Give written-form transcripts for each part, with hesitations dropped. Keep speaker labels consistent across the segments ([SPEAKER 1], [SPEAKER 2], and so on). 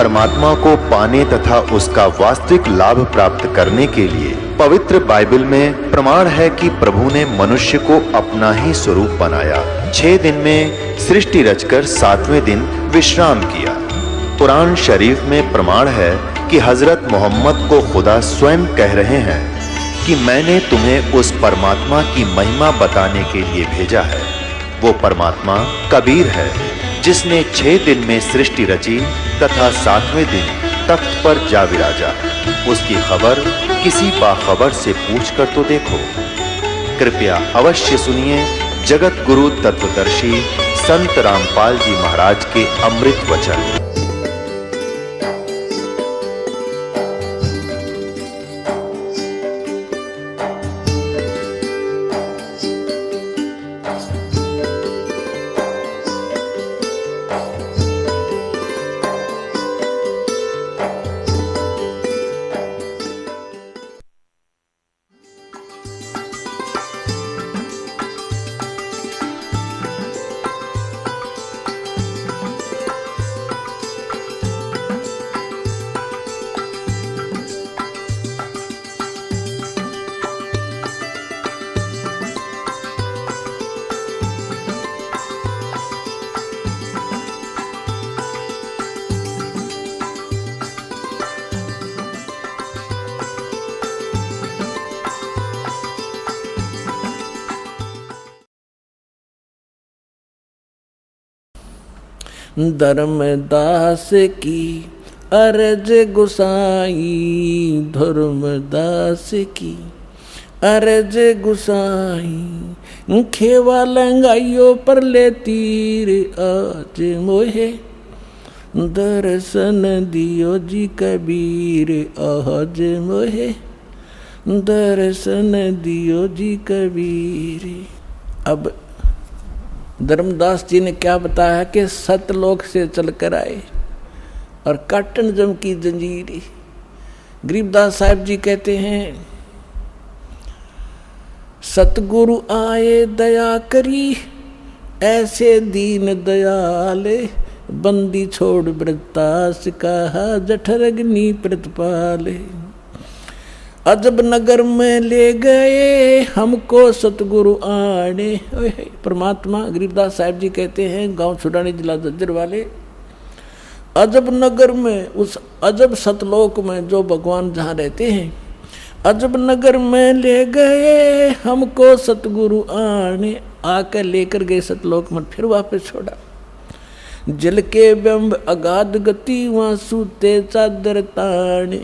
[SPEAKER 1] परमात्मा को पाने तथा उसका वास्तविक लाभ प्राप्त करने के लिए पवित्र बाइबल में प्रमाण है कि प्रभु ने मनुष्य को अपना ही स्वरूप बनाया। 6 दिन में सृष्टि रचकर 7वें दिन विश्राम किया। कुरान शरीफ में प्रमाण है कि हजरत मोहम्मद को खुदा स्वयं कह रहे हैं कि मैंने तुम्हें उस परमात्मा की महिमा बताने के लिए भेजा है। वो परमात्मा कबीर है जिसने 6 दिन में सृष्टि रची तथा 7वें दिन तख्त पर जा विराजा। उसकी खबर किसी बाखबर से पूछ कर तो देखो। कृपया अवश्य सुनिए जगत गुरु तत्वदर्शी संत रामपाल जी महाराज के अमृत वचन।
[SPEAKER 2] धर्मदास की अर्ज गुसाई, धर्मदास की अर्ज गुसाई, खेवा लंगाइयो पर ले तीर आज मोहे, दर्शन दियो जी कबीर आज मोहे, दर्शन दियो जी कबीर। अब धर्मदास जी ने क्या बताया कि सतलोक से चलकर आए और काटन जम की जंजीरी। गरीबदास साहब जी कहते हैं सतगुरु आए दया करी, ऐसे दीन दयाले, बंदी छोड़ व्रतास कहा, जठर अग्नि प्रतिपाले। अजब नगर में ले गए हमको सतगुरु आने। परमात्मा गरीबदास साहब जी कहते हैं गांव छुड़ानी जिला झज्जर वाले, अजब नगर में, उस अजब सतलोक में जो भगवान जहाँ रहते हैं, अजब नगर में ले गए हमको सतगुरु आने। आकर लेकर गए सतलोक में, फिर वापस छोड़ा। जल के बिंब अगाध गति वहाँ सूते चादर ताने।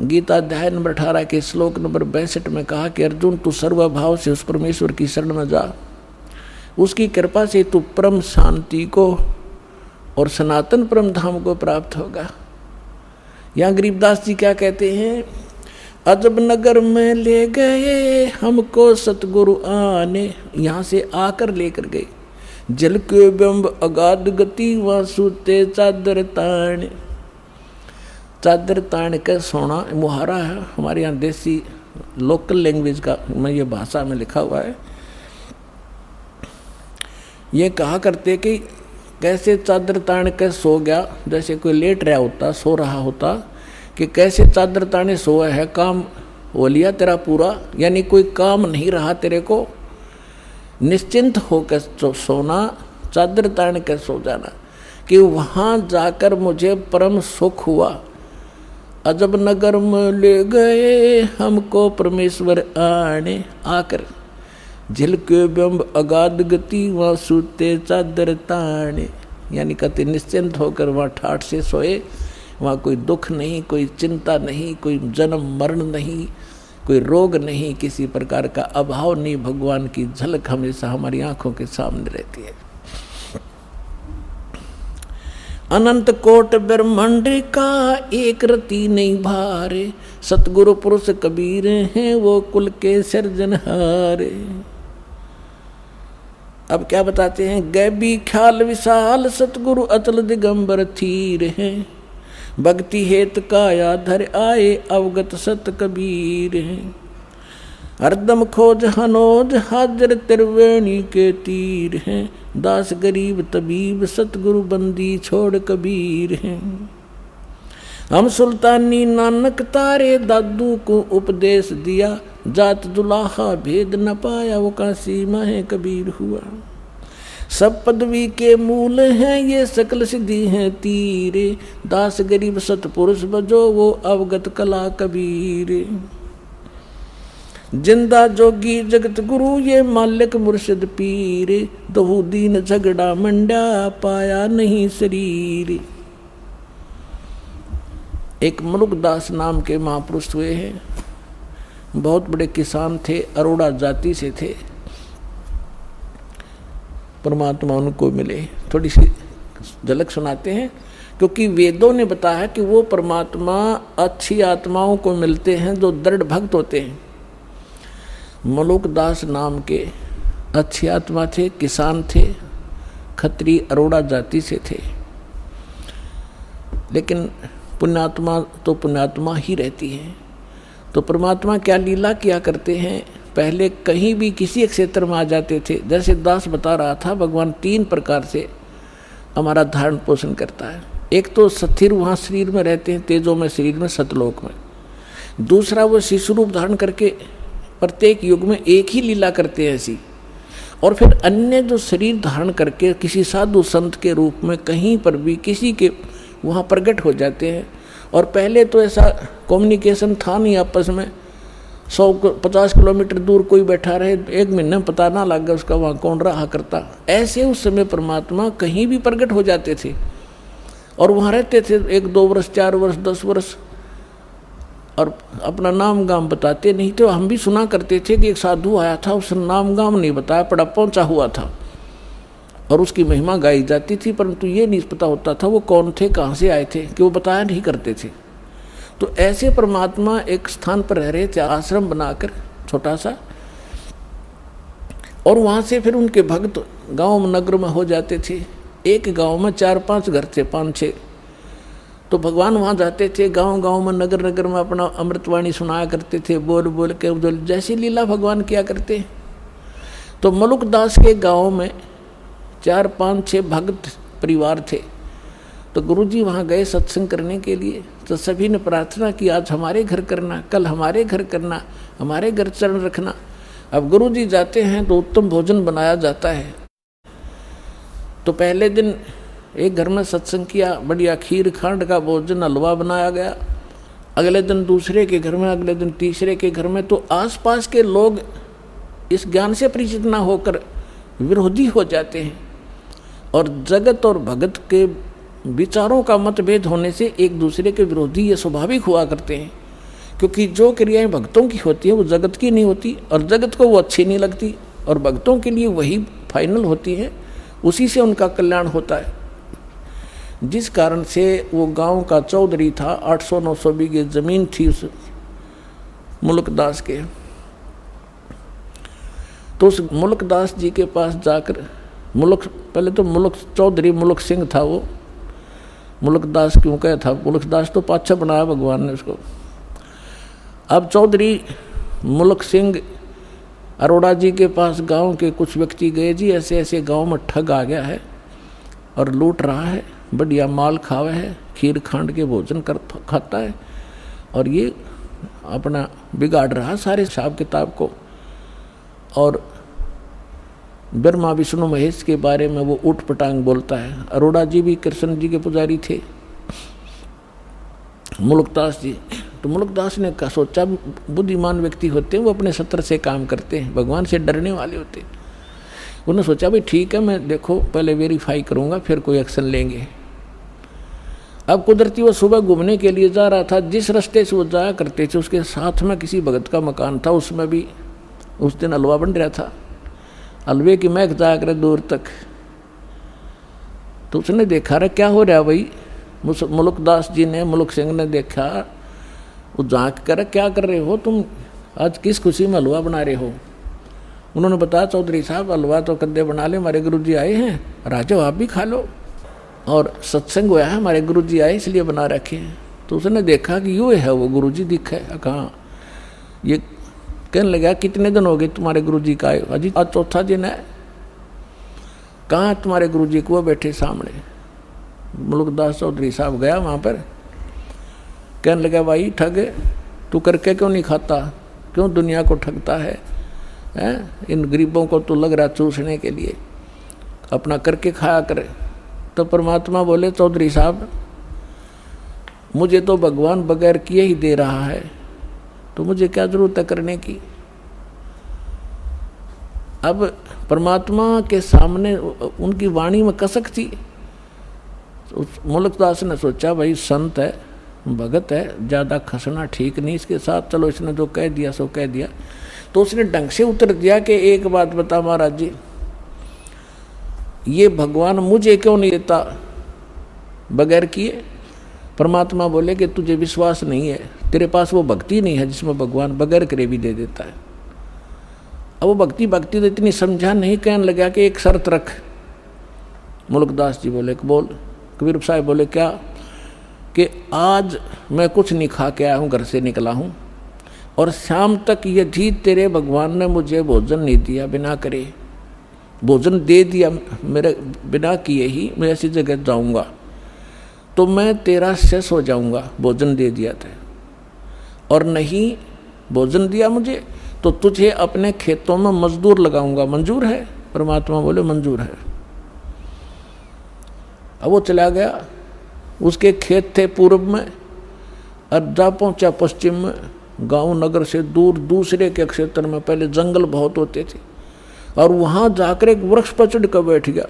[SPEAKER 2] गीता अध्याय नंबर 18 के श्लोक नंबर 62 में कहा कि अर्जुन तू सर्वभाव से उस परमेश्वर की शरण में जा, उसकी कृपा से तू परम शांति को और सनातन परम धाम को प्राप्त होगा। यहाँ गरीबदास जी क्या कहते हैं, अजब नगर में ले गए हमको सतगुरु आने। यहाँ से आकर लेकर गए। जल के बिंब अगाध गति वहाँ सूते चादर ताने। चादर तान के सोना मुहारा है, हमारे यहाँ देसी लोकल लैंग्वेज का मैं ये भाषा में लिखा हुआ है। ये कहा करते कि कैसे चादर तान के सो गया, जैसे कोई लेट रहा होता, सो रहा होता, कि कैसे चादर ताने सोया है, काम हो लिया तेरा पूरा, यानी कोई काम नहीं रहा तेरे को, निश्चिंत होकर सोना, चादर तान के सो जाना, कि वहाँ जाकर मुझे परम सुख हुआ। अजब नगर में ले गए हमको परमेश्वर आने। आकर झिल के बिंब अगाध गति वहाँ सूते चादर ताने, यानी कहते निश्चिंत होकर वहाँ ठाठ से सोए। वहाँ कोई दुख नहीं, कोई चिंता नहीं, कोई जन्म मरण नहीं, कोई रोग नहीं, किसी प्रकार का अभाव नहीं। भगवान की झलक हमेशा हमारी आंखों के सामने रहती है। अनंत कोट ब्रह्मांड का एक रति नहीं भारे, सतगुरु पुरुष कबीर हैं वो कुल के सिरजनहारे। अब क्या बताते हैं, गैबी ख्याल विशाल सतगुरु अचल दिगंबर थीर हैं, भक्ति हेत काया धर आए अवगत सत कबीर हैं। हरदम खोज हनोज हाजर त्रिवेणी के तीर हैं, दास गरीब तबीब सतगुरु बंदी छोड़ कबीर हैं। हम सुल्तानी नानक तारे दादू को उपदेश दिया, जात दुलाहा भेद न पाया वो काशी माहे कबीर हुआ। सब पदवी के मूल हैं ये सकल सिद्धि हैं तीरे, दास गरीब सतपुरुष बजो वो अवगत कला कबीर। जिंदा जोगी जगत गुरु ये मालिक मुर्शिद पीर, दहु दीन झगड़ा मंडा पाया नहीं शरीर। एक मलुकदास नाम के महापुरुष हुए हैं, बहुत बड़े किसान थे, अरोड़ा जाति से थे। परमात्मा उनको मिले, थोड़ी सी झलक सुनाते हैं, क्योंकि वेदों ने बताया कि वो परमात्मा अच्छी आत्माओं को मिलते हैं जो दृढ़ भक्त होते हैं। मलुकदास नाम के अच्छी आत्मा थे, किसान थे, खत्री अरोड़ा जाति से थे, लेकिन पुण्यात्मा तो पुण्यात्मा ही रहती है। तो परमात्मा क्या लीला किया करते हैं, पहले कहीं भी किसी क्षेत्र में आ जाते थे। जैसे दास बता रहा था, भगवान 3 प्रकार से हमारा धारण पोषण करता है। एक तो स्थिर वहाँ शरीर में रहते हैं, तेजों में शरीर में सतलोक में। दूसरा वो शिशु रूप धारण करके प्रत्येक युग में एक ही लीला करते हैं ऐसी। और फिर अन्य जो शरीर धारण करके किसी साधु संत के रूप में कहीं पर भी किसी के वहाँ प्रकट हो जाते हैं। और पहले तो ऐसा कम्युनिकेशन था नहीं आपस में, 150 किलोमीटर दूर कोई बैठा रहे, 1 महीने में पता ना लग गया उसका वहाँ कौन रहा करता। ऐसे उस समय परमात्मा कहीं भी प्रकट हो जाते थे और वहाँ रहते थे 1-2 वर्ष, 4 वर्ष, 10 वर्ष, और अपना नाम गाम बताते नहीं थे। हम भी सुना करते थे कि एक साधु आया था, उसने नाम गाम नहीं बताया, पड़ा पहुँचा हुआ था और उसकी महिमा गाई जाती थी, परंतु ये नहीं पता होता था वो कौन थे, कहाँ से आए थे, कि वो बताया नहीं करते थे। तो ऐसे परमात्मा एक स्थान पर रह रहे थे, आश्रम बनाकर छोटा सा, और वहाँ से फिर उनके भक्त गांव नगर में हो जाते थे। एक गांव में 4-5 घर थे, 5-6। तो भगवान वहाँ जाते थे, गांव गांव में नगर नगर में अपना अमृतवाणी सुनाया करते थे, बोल बोल के जैसी लीला भगवान किया करते। तो मलुकदास के गाँव में 4-5-6 भक्त परिवार थे। तो गुरुजी वहाँ गए सत्संग करने के लिए। तो सभी ने प्रार्थना की, आज हमारे घर करना, कल हमारे घर करना, हमारे घर चरण रखना। अब गुरुजी जाते हैं तो उत्तम भोजन बनाया जाता है। तो पहले दिन एक घर में सत्संग किया, बढ़िया खीर खांड का भोजन, हलवा बनाया गया। अगले दिन दूसरे के घर में, अगले दिन तीसरे के घर में। तो आसपास के लोग इस ज्ञान से परिचित ना होकर विरोधी हो जाते हैं, और जगत और भगत के विचारों का मतभेद होने से एक दूसरे के विरोधी ये स्वाभाविक हुआ करते हैं। क्योंकि जो क्रियाएं भक्तों की होती है वो जगत की नहीं होती, और जगत को वो अच्छी नहीं लगती, और भक्तों के लिए वही फाइनल होती है, उसी से उनका कल्याण होता है। जिस कारण से वो गांव का चौधरी था, 800-900 बीघे जमीन थी उस मुल्कदास के। तो उस मुल्कदास जी के पास जाकर, पहले तो मुल्क चौधरी मुल्क सिंह था, वो मुल्कदास क्यों कहा था, मुल्कदास तो पाछा बनाया भगवान ने उसको। अब चौधरी मुल्क सिंह अरोड़ा जी के पास गांव के कुछ व्यक्ति गए, जी ऐसे ऐसे गांव में ठग आ गया है और लूट रहा है, बढ़िया माल खावा है, खीर खांड के भोजन खाता है, और ये अपना बिगाड़ रहा सारे हिसाब किताब को। और ब्रह्मा विष्णु महेश के बारे में वो उठ पटांग बोलता है। अरोड़ा जी भी कृष्ण जी के पुजारी थे, मुल्कदास जी। तो मुल्कदास ने सोचा, बुद्धिमान व्यक्ति होते हैं वो अपने सत्र से काम करते हैं, भगवान से डरने वाले होते हैं। उन्होंने सोचा भाई ठीक है, मैं देखो पहले वेरीफाई करूँगा फिर कोई एक्शन लेंगे। अब कुदरती वो सुबह घूमने के लिए जा रहा था, जिस रास्ते से वो जाया करते थे उसके साथ में किसी भगत का मकान था, उसमें भी उस दिन हलवा बन रहा था। हलवे की महक जाया करे दूर तक। तो उसने देखा, रे क्या हो रहा भाई। मुल्कदास जी ने, मुल्क सिंह ने देखा, वो झाँक कर, क्या कर रहे हो तुम, आज किस खुशी में हलवा बना रहे हो। उन्होंने बताया, चौधरी साहब हलवा तो कद्दे बना ले, हमारे गुरुजी आए हैं, राजा आप भी खा लो, और सत्संग हुआ है, हमारे गुरुजी आए इसलिए बना रखे हैं। तो उसने देखा कि यूँ है वो गुरुजी दिखा है, कहाँ ये कहने लगा कितने दिन हो गए तुम्हारे गुरुजी का आए? अजी आज चौथा दिन है। कहाँ तुम्हारे गुरुजी को? वो बैठे सामने। मुल्कदास चौधरी साहब गया वहाँ पर, कहने लगा भाई ठग तू करके क्यों नहीं खाता, क्यों दुनिया को ठगता है? इन गरीबों को तो लग रहा चूसने के लिए, अपना करके खाया करे। तो परमात्मा बोले चौधरी साहब मुझे तो भगवान बगैर किए ही दे रहा है, तो मुझे क्या जरूरत है करने की। अब परमात्मा के सामने उनकी वाणी में कसक थी। मुल्कदास ने सोचा भाई संत है, भगत है, ज़्यादा खसना ठीक नहीं इसके साथ, चलो इसने जो कह दिया सो कह दिया। तो उसने ढंग से उत्तर दिया कि एक बात बता महाराज जी, ये भगवान मुझे क्यों नहीं देता बगैर किए? परमात्मा बोले कि तुझे विश्वास नहीं है, तेरे पास वो भक्ति नहीं है जिसमें भगवान बगैर करे भी दे देता है। अब वो भक्ति तो इतनी समझा नहीं, कहने लगा कि एक शर्त रख। मुल्कदास जी बोले बोल। कबीर साहब बोले क्या? कि आज मैं कुछ नहीं खा के आया हूँ, घर से निकला हूँ, और शाम तक यदि तेरे भगवान ने मुझे भोजन नहीं दिया, बिना करे भोजन दे दिया मेरे बिना किए ही मैं ऐसी जगह जाऊँगा, तो मैं तेरा शेष हो जाऊँगा, भोजन दे दिया था। और नहीं भोजन दिया मुझे तो तुझे अपने खेतों में मजदूर लगाऊंगा, मंजूर है? परमात्मा बोले मंजूर है। अब वो चला गया, उसके खेत थे पूर्व में, और जा पहुंचा पश्चिम में, गांव नगर से दूर दूसरे के क्षेत्र में। पहले जंगल बहुत होते थे, और वहां जाकर एक वृक्ष पर चढ़ कर बैठ गया।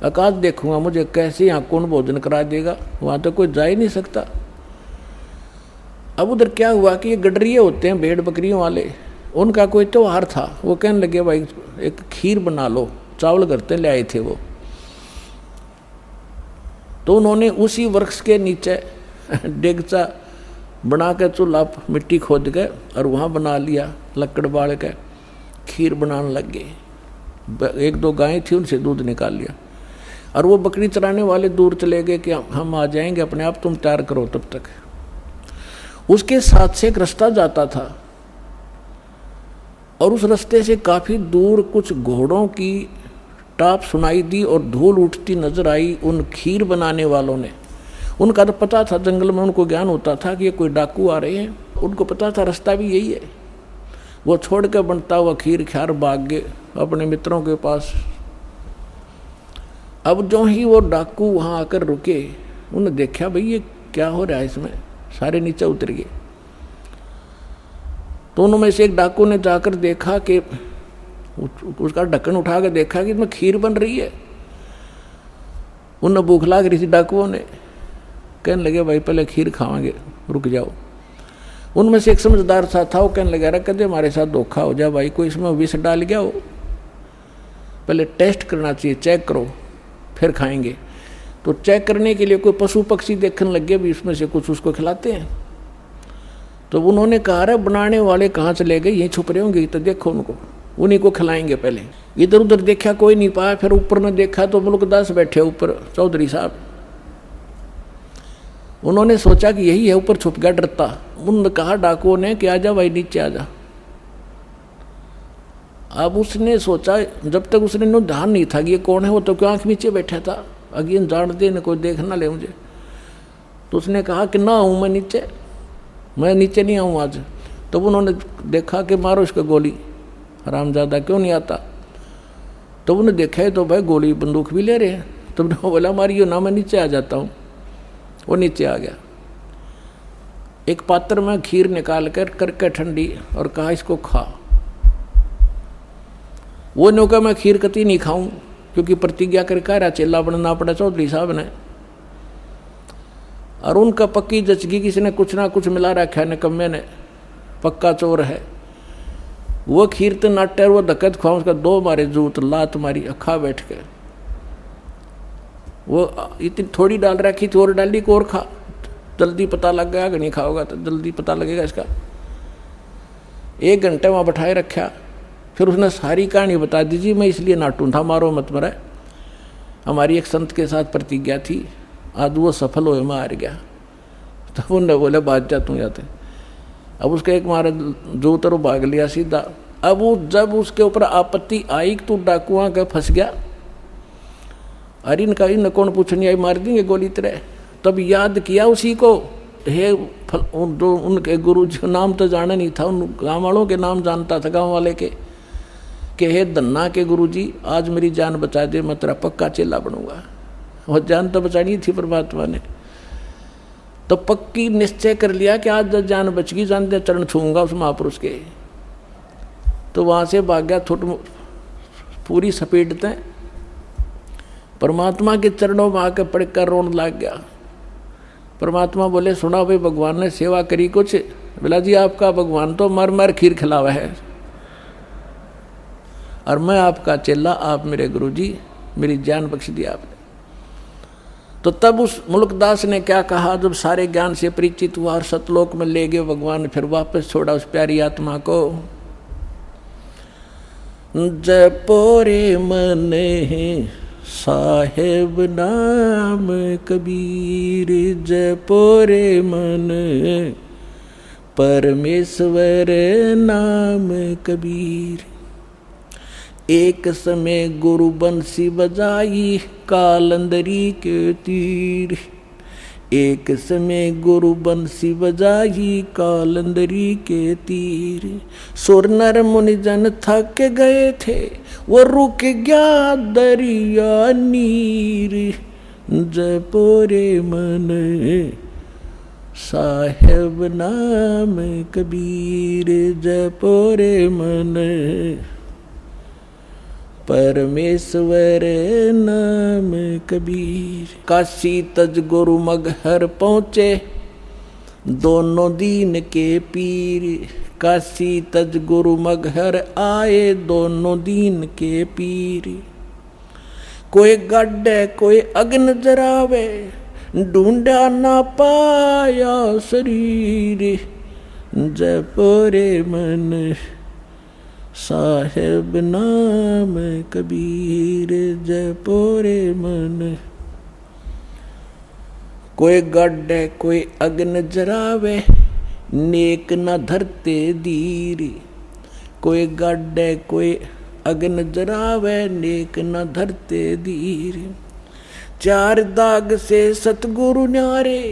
[SPEAKER 2] आकाश देखूंगा मुझे कैसे यहाँ कौन भोजन करा देगा, वहां तो कोई जा ही नहीं सकता। अब उधर क्या हुआ कि ये गडरिये होते हैं भेड़ बकरियों वाले, उनका कोई त्योहार था। वो कहने लगे भाई एक खीर बना लो, चावल करते ले आए थे वो। तो उन्होंने उसी वृक्ष के नीचे डेगचा बना के चूल्हा मिट्टी खोद के और वहाँ बना लिया, लकड़ बाल के खीर बनाने लग गए। एक दो गायें थी, उनसे दूध निकाल लिया, और वो बकरी चराने वाले दूर चले गए कि हम आ जाएंगे अपने आप, तुम तैयार करो तब तक। उसके साथ से एक रास्ता जाता था, और उस रास्ते से काफ़ी दूर कुछ घोड़ों की टाप सुनाई दी और धूल उठती नजर आई उन खीर बनाने वालों ने। उनका तो पता था, जंगल में उनको ज्ञान होता था कि ये कोई डाकू आ रहे हैं, उनको पता था रास्ता भी यही है। वो छोड़ कर बनता हुआ खीर ख्यार भाग गए अपने मित्रों के पास। अब जो ही वो डाकू वहाँ आकर रुके, उन्होंने देखा भाई ये क्या हो रहा है इसमें, सारे नीचे उतर गए। तो उनमें से एक डाकू ने जाकर देखा कि उसका ढक्कन उठा कर देखा कि इसमें खीर बन रही है। उन्हें भूख लग रही थी डाकुओं ने, कहने लगे भाई पहले खीर खावांगे, रुक जाओ। उनमें से एक समझदार सा था, वो कहने लगा कदे हमारे साथ धोखा हो जाए भाई, कोई इसमें विष डाल गया हो, पहले टेस्ट करना चाहिए, चेक करो फिर खाएंगे। तो चेक करने के लिए कोई पशु पक्षी देखने लग गए भी इसमें से कुछ उसको खिलाते हैं। तो उन्होंने कहा अरे बनाने वाले कहाँ चले गए, यहीं छुप रहे होंगे, तो देखो उनको, उन्हीं को खिलाएंगे। पहले इधर उधर देखा कोई नहीं पाया, फिर ऊपर ने देखा तो मुल्कदास बैठे ऊपर, चौधरी साहब। उन्होंने सोचा कि यही है, ऊपर छुप गया डरता। उन्होंने कहा डाकुओं ने कि आजा भाई नीचे आजा। अब उसने सोचा, जब तक उसने नो ध्यान नहीं था कि ये कौन है, वो तो क्यों आँख नीचे बैठा था, अगेन जानते न कोई देख ना ले मुझे। तो उसने कहा कि ना आऊँ मैं नीचे, मैं नीचे नहीं आऊँ आज। तो उन्होंने देखा कि मारो इसको गोली, हरामजादा क्यों नहीं आता। तो उन्हें देखा है तो भाई गोली बंदूक भी ले रहे हैं। तो बोला मारियो ना, मैं नीचे आ जाता हूँ। वो नीचे आ गया, एक पात्र में खीर निकाल कर करके ठंडी, और कहा इसको खा। वो ने कहा मैं खीर कती नहीं खाऊं, क्योंकि प्रतिज्ञा कर कह रहा चेला बनना पड़ा चौधरी साहब ने। और उनका पक्की जचगी, किसी ने कुछ ना कुछ मिला रखा है निकम्मे ने, पक्का चोर है। वो खीर तो नाटर वो धक्कत खुआ, उसका दो मारे जूत लात मारी, अखा बैठ के। वो इतनी थोड़ी डाल रखी थी, और डाली को और खा, जल्दी पता लग गया कि नहीं खाओगा तो जल्दी पता लगेगा इसका। 1 घंटे वहाँ बैठाए रखा, फिर उसने सारी कहानी बता दीजिए, मैं इसलिए नाटूं था, मारो मत मरे, हमारी एक संत के साथ प्रतिज्ञा थी, आज वो सफल हुए, मैं हार गया। तो उन्होंने बोले बात जा तू जाते। अब उसके एक मारे जो उतर भाग लिया सीधा। अब वो जब उसके ऊपर आपत्ति आई कि तू डाकुआ का फंस गया, अरे इनका इन कौन पूछनी आई, मार देंगे गोली तरह। तब याद किया उसी को, हे जो उनके गुरु जी नाम तो जाना नहीं था, उन गाँव वालों के नाम जानता था गाँव वाले के, कि हे धन्ना के गुरु जी आज मेरी जान बचा दे, मैं तेरा पक्का चेला बनूंगा। और जान तो बचानी थी परमात्मा ने, तो पक्की निश्चय कर लिया कि आज जब जान बच गई, जान दे चरण छूंगा उस महापुरुष के। तो वहाँ से भाग गया, पूरी सपेटते परमात्मा के चरणों में आकर पड़कर रोने लग गया। परमात्मा बोले, सुना भाई भगवान ने सेवा करी कुछ? बोला जी आपका भगवान तो मर मर खीर खिलावा है, और मैं आपका चेला, आप मेरे गुरु जी, मेरी जान बख्श दी आपने। तो तब उस मुल्कदास ने क्या कहा, जब सारे ज्ञान से परिचित हुआ और सतलोक में ले गए भगवान, फिर वापस छोड़ा उस प्यारी आत्मा को। जपो रे मन साहेब नाम कबीर, जपो रे मन परमेश्वर नाम कबीर। एक समय गुरु बंसी बजाई कालंदरी के तीर, एक समय गुरु बंसी बजाई कालंदरी के तीर। सुर नर मुनि जन थक गए थे, वो रुक गया दरिया नीर। जपो रे मन साहेब नाम कबीर, जपो रे मन परमेश्वर नाम कबीर। काशी तज गुरु मगहर पहुँचे दोनों दीन के पीर, काशी तज गुरु मगहर आए दोनों दीन के पीर। कोई गड्ढे कोई अग्न जरावे, ढूंढा ना पाया शरीर। जपो रे मन साहेब नाम कबीर, जपो रे मन। कोई गड्ढे कोई अग्न जरावे, नेक न धरते दीर। कोई गड्ढे कोई अग्न जरावे, नेक न धरते दीर। चार दाग से सतगुरु न्यारे,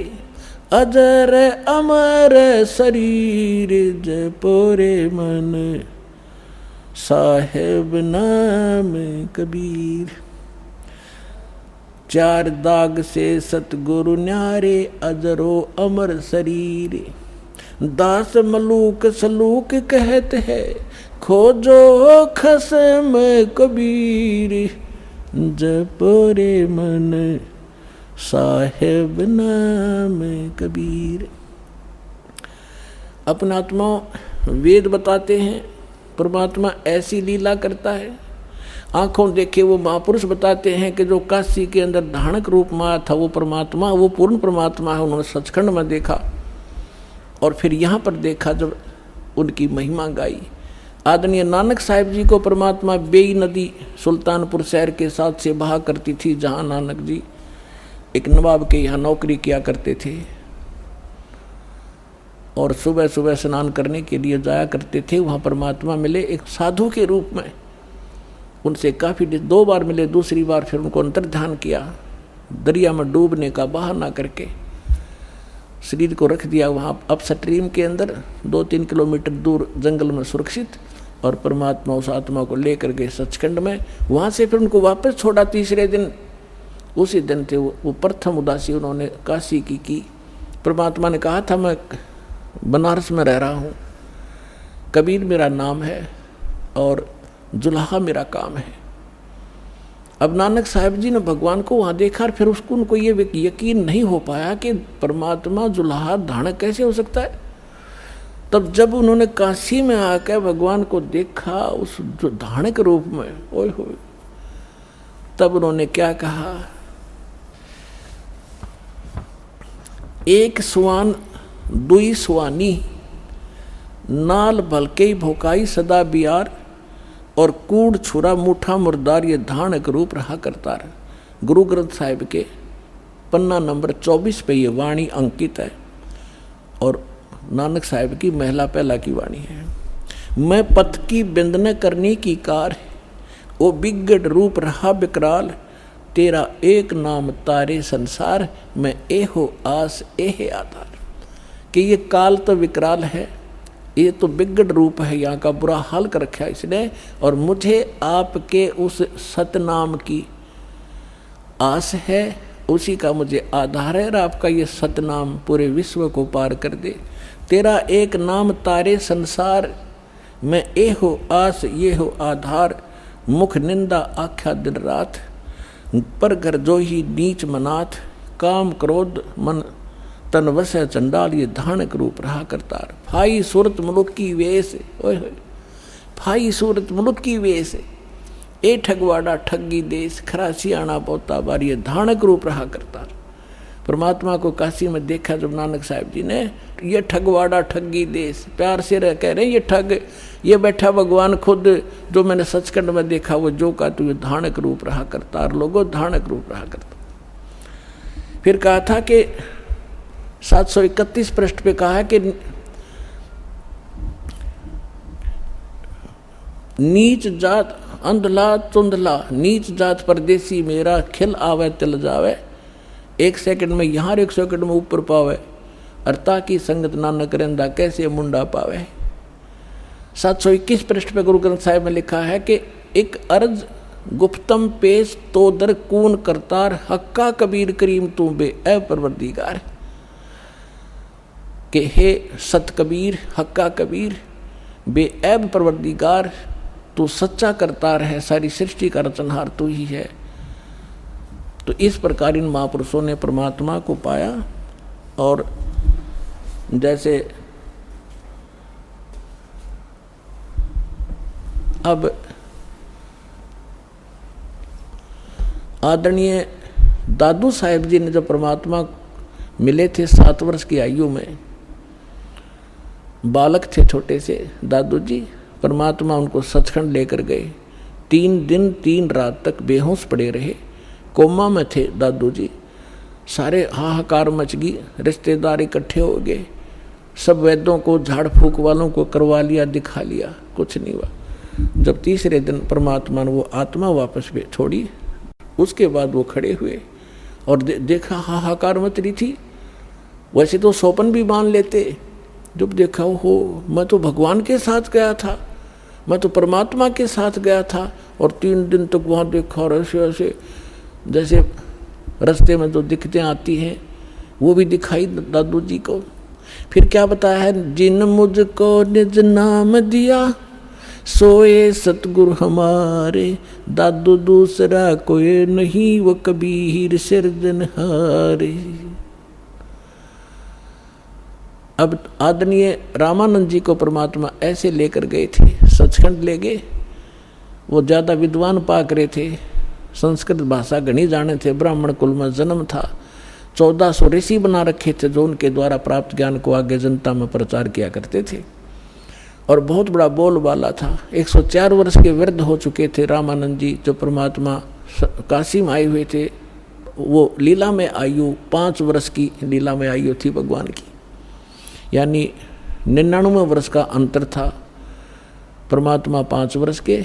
[SPEAKER 2] अजर अमर शरीर। जपो रे मन साहेब नाम कबीर। चार दाग से सतगुरु न्यारे, अजरो अमर शरीर। दास मलूक सलूक कहते हैं, खोजो खसम कबीर। जपो रे मन साहेब नाम कबीर। अपना आत्मा वेद बताते हैं, परमात्मा ऐसी लीला करता है। आंखों देखे वो महापुरुष बताते हैं कि जो काशी के अंदर धानक रूप में आया था वो परमात्मा, वो पूर्ण परमात्मा है। उन्होंने सचखंड में देखा और फिर यहाँ पर देखा जब उनकी महिमा गाई। आदरणीय नानक साहिब जी को परमात्मा बेई नदी सुल्तानपुर शहर के साथ से बहा करती थी, जहाँ नानक जी एक नवाब के यहाँ नौकरी किया करते थे और सुबह सुबह स्नान करने के लिए जाया करते थे। वहाँ परमात्मा मिले एक साधु के रूप में, उनसे काफ़ी 2 बार मिले। दूसरी बार फिर उनको अंतर्ध्यान किया, दरिया में डूबने का बहाना करके शरीर को रख दिया वहाँ अप स्ट्रीम के अंदर 2-3 किलोमीटर दूर जंगल में सुरक्षित, और परमात्मा उस आत्मा को लेकर गए सचखंड में। वहाँ से फिर उनको वापस छोड़ा तीसरे दिन। उसी दिन थे वो प्रथम उदासी उन्होंने काशी की। परमात्मा ने कहा था मैं बनारस में रह रहा हूँ, कबीर मेरा नाम है और जुल्हा मेरा काम है। अब नानक साहिब जी ने भगवान को वहाँ देखा और फिर उसको उनको ये यकीन नहीं हो पाया कि परमात्मा जुल्हा धानक कैसे हो सकता है। तब जब उन्होंने काशी में आकर भगवान को देखा उस जो धानक रूप में, ओए होए, तब उन्होंने क्या कहा, एक सुवान दुई सुवानी, नाल भलके भोकाई सदा बियार, और कूड़ छुरा मुठा मुर्दार, ये धानक रूप रहा करता रहा। गुरु ग्रंथ साहिब के पन्ना नंबर 24 पे ये वाणी अंकित है। और नानक साहब की महिला पहला की वाणी है। मैं पथ की बिंद न करनी की कार, ओ बिगड़ रूप रहा विकराल, तेरा एक नाम तारे संसार, मैं एहो आस एहे आधार। कि ये काल तो विकराल है, ये तो बिगड़ रूप है, यहाँ का बुरा हाल कर रखा है इसने, और मुझे आपके उस सतनाम की आस है, उसी का मुझे आधार है, और आपका ये सतनाम पूरे विश्व को पार कर दे। तेरा एक नाम तारे संसार, मैं ए हो आस ये हो आधार, मुख निंदा आख्या दिन रात, पर घर जो ही नीच मनाथ, काम क्रोध मन तन वसै चंडाल, ये धानक रूप रहा करतार। फाई सूरत मुलुक की वेश, ओए होए फाई सूरत मुलुक की वेश, ए ठगवाड़ा ठगी देश, खरासी आना पोता बार, ये धानक रूप रहा करतार। परमात्मा को काशी में देखा जब नानक साहब जी ने, ये ठगवाड़ा ठगी देश, प्यार से रह कह रहे ये ठग, ये बैठा भगवान खुद, जो मैंने सचखंड में देखा वो जो का तू धानक रूप रहा करतार, लोगो धानक रूप रहा करता। फिर कहा था कि 731 पृष्ठ पे कहा है कि नीच जात अंधला चुंधला, नीच जात परदेसी मेरा, खिल आवे तिल जावे, एक सेकंड में यहाँ 1 सेकंड में ऊपर पावे, अर्ता की संगत नानक रेंदा, कैसे मुंडा पावे। 721 पृष्ठ पे गुरु ग्रंथ साहिब में लिखा है कि एक अर्ज गुप्तम पेश तो दर कून करतार, हक्का कबीर करीम तू बे ए परवरदिगार। कि हे सत कबीर, हक्का कबीर, बेऐब परवरदिगार, तू सच्चा करतार है, सारी सृष्टि का रचनहार तू ही है। तो इस प्रकार इन महापुरुषों ने परमात्मा को पाया। और जैसे अब आदरणीय दादू साहेब जी ने जब परमात्मा मिले थे 7 वर्ष की आयु में, बालक थे छोटे से दादू जी, परमात्मा उनको सचखंड लेकर गए। 3 दिन 3 रात तक बेहोश पड़े रहे, कोमा में थे दादू जी। सारे हाहाकार मच गई, रिश्तेदार इकट्ठे हो गए, सब वैद्यों को झाड़ फूक वालों को करवा लिया, दिखा लिया, कुछ नहीं हुआ। जब तीसरे दिन परमात्मा ने वो आत्मा वापस भी छोड़ी, उसके बाद वो खड़े हुए और देखा हाहाकार मच रही थी। वैसे तो सौपन भी बांध लेते, जब देखा हो मैं तो भगवान के साथ गया था, मैं तो परमात्मा के साथ गया था, और 3 दिन तक वहाँ देखा, और ऐसे ऐसे जैसे रास्ते में जो दिक्कतें आती हैं वो भी दिखाई दादू जी को। फिर क्या बताया है, जिन मुझको निज नाम दिया, सोए सतगुरु हमारे, दादू दूसरा कोई नहीं, वो कबीर सिरजनहारे। अब आदरणीय रामानंद जी को परमात्मा ऐसे लेकर गए थे, सचखंड ले गए। वो ज़्यादा विद्वान पाक रहे थे, संस्कृत भाषा घनी जाने थे, ब्राह्मण कुल में जन्म था। 1400 ऋषि बना रखे थे जो उनके द्वारा प्राप्त ज्ञान को आगे जनता में प्रचार किया करते थे, और बहुत बड़ा बोलबाला था। 104 वर्ष के वृद्ध हो चुके थे रामानंद जी, जो परमात्मा काशी में आए हुए थे। वो लीला में आयु 5 वर्ष की लीला में आयु थी भगवान की, यानी 99 वर्ष का अंतर था। परमात्मा 5 वर्ष के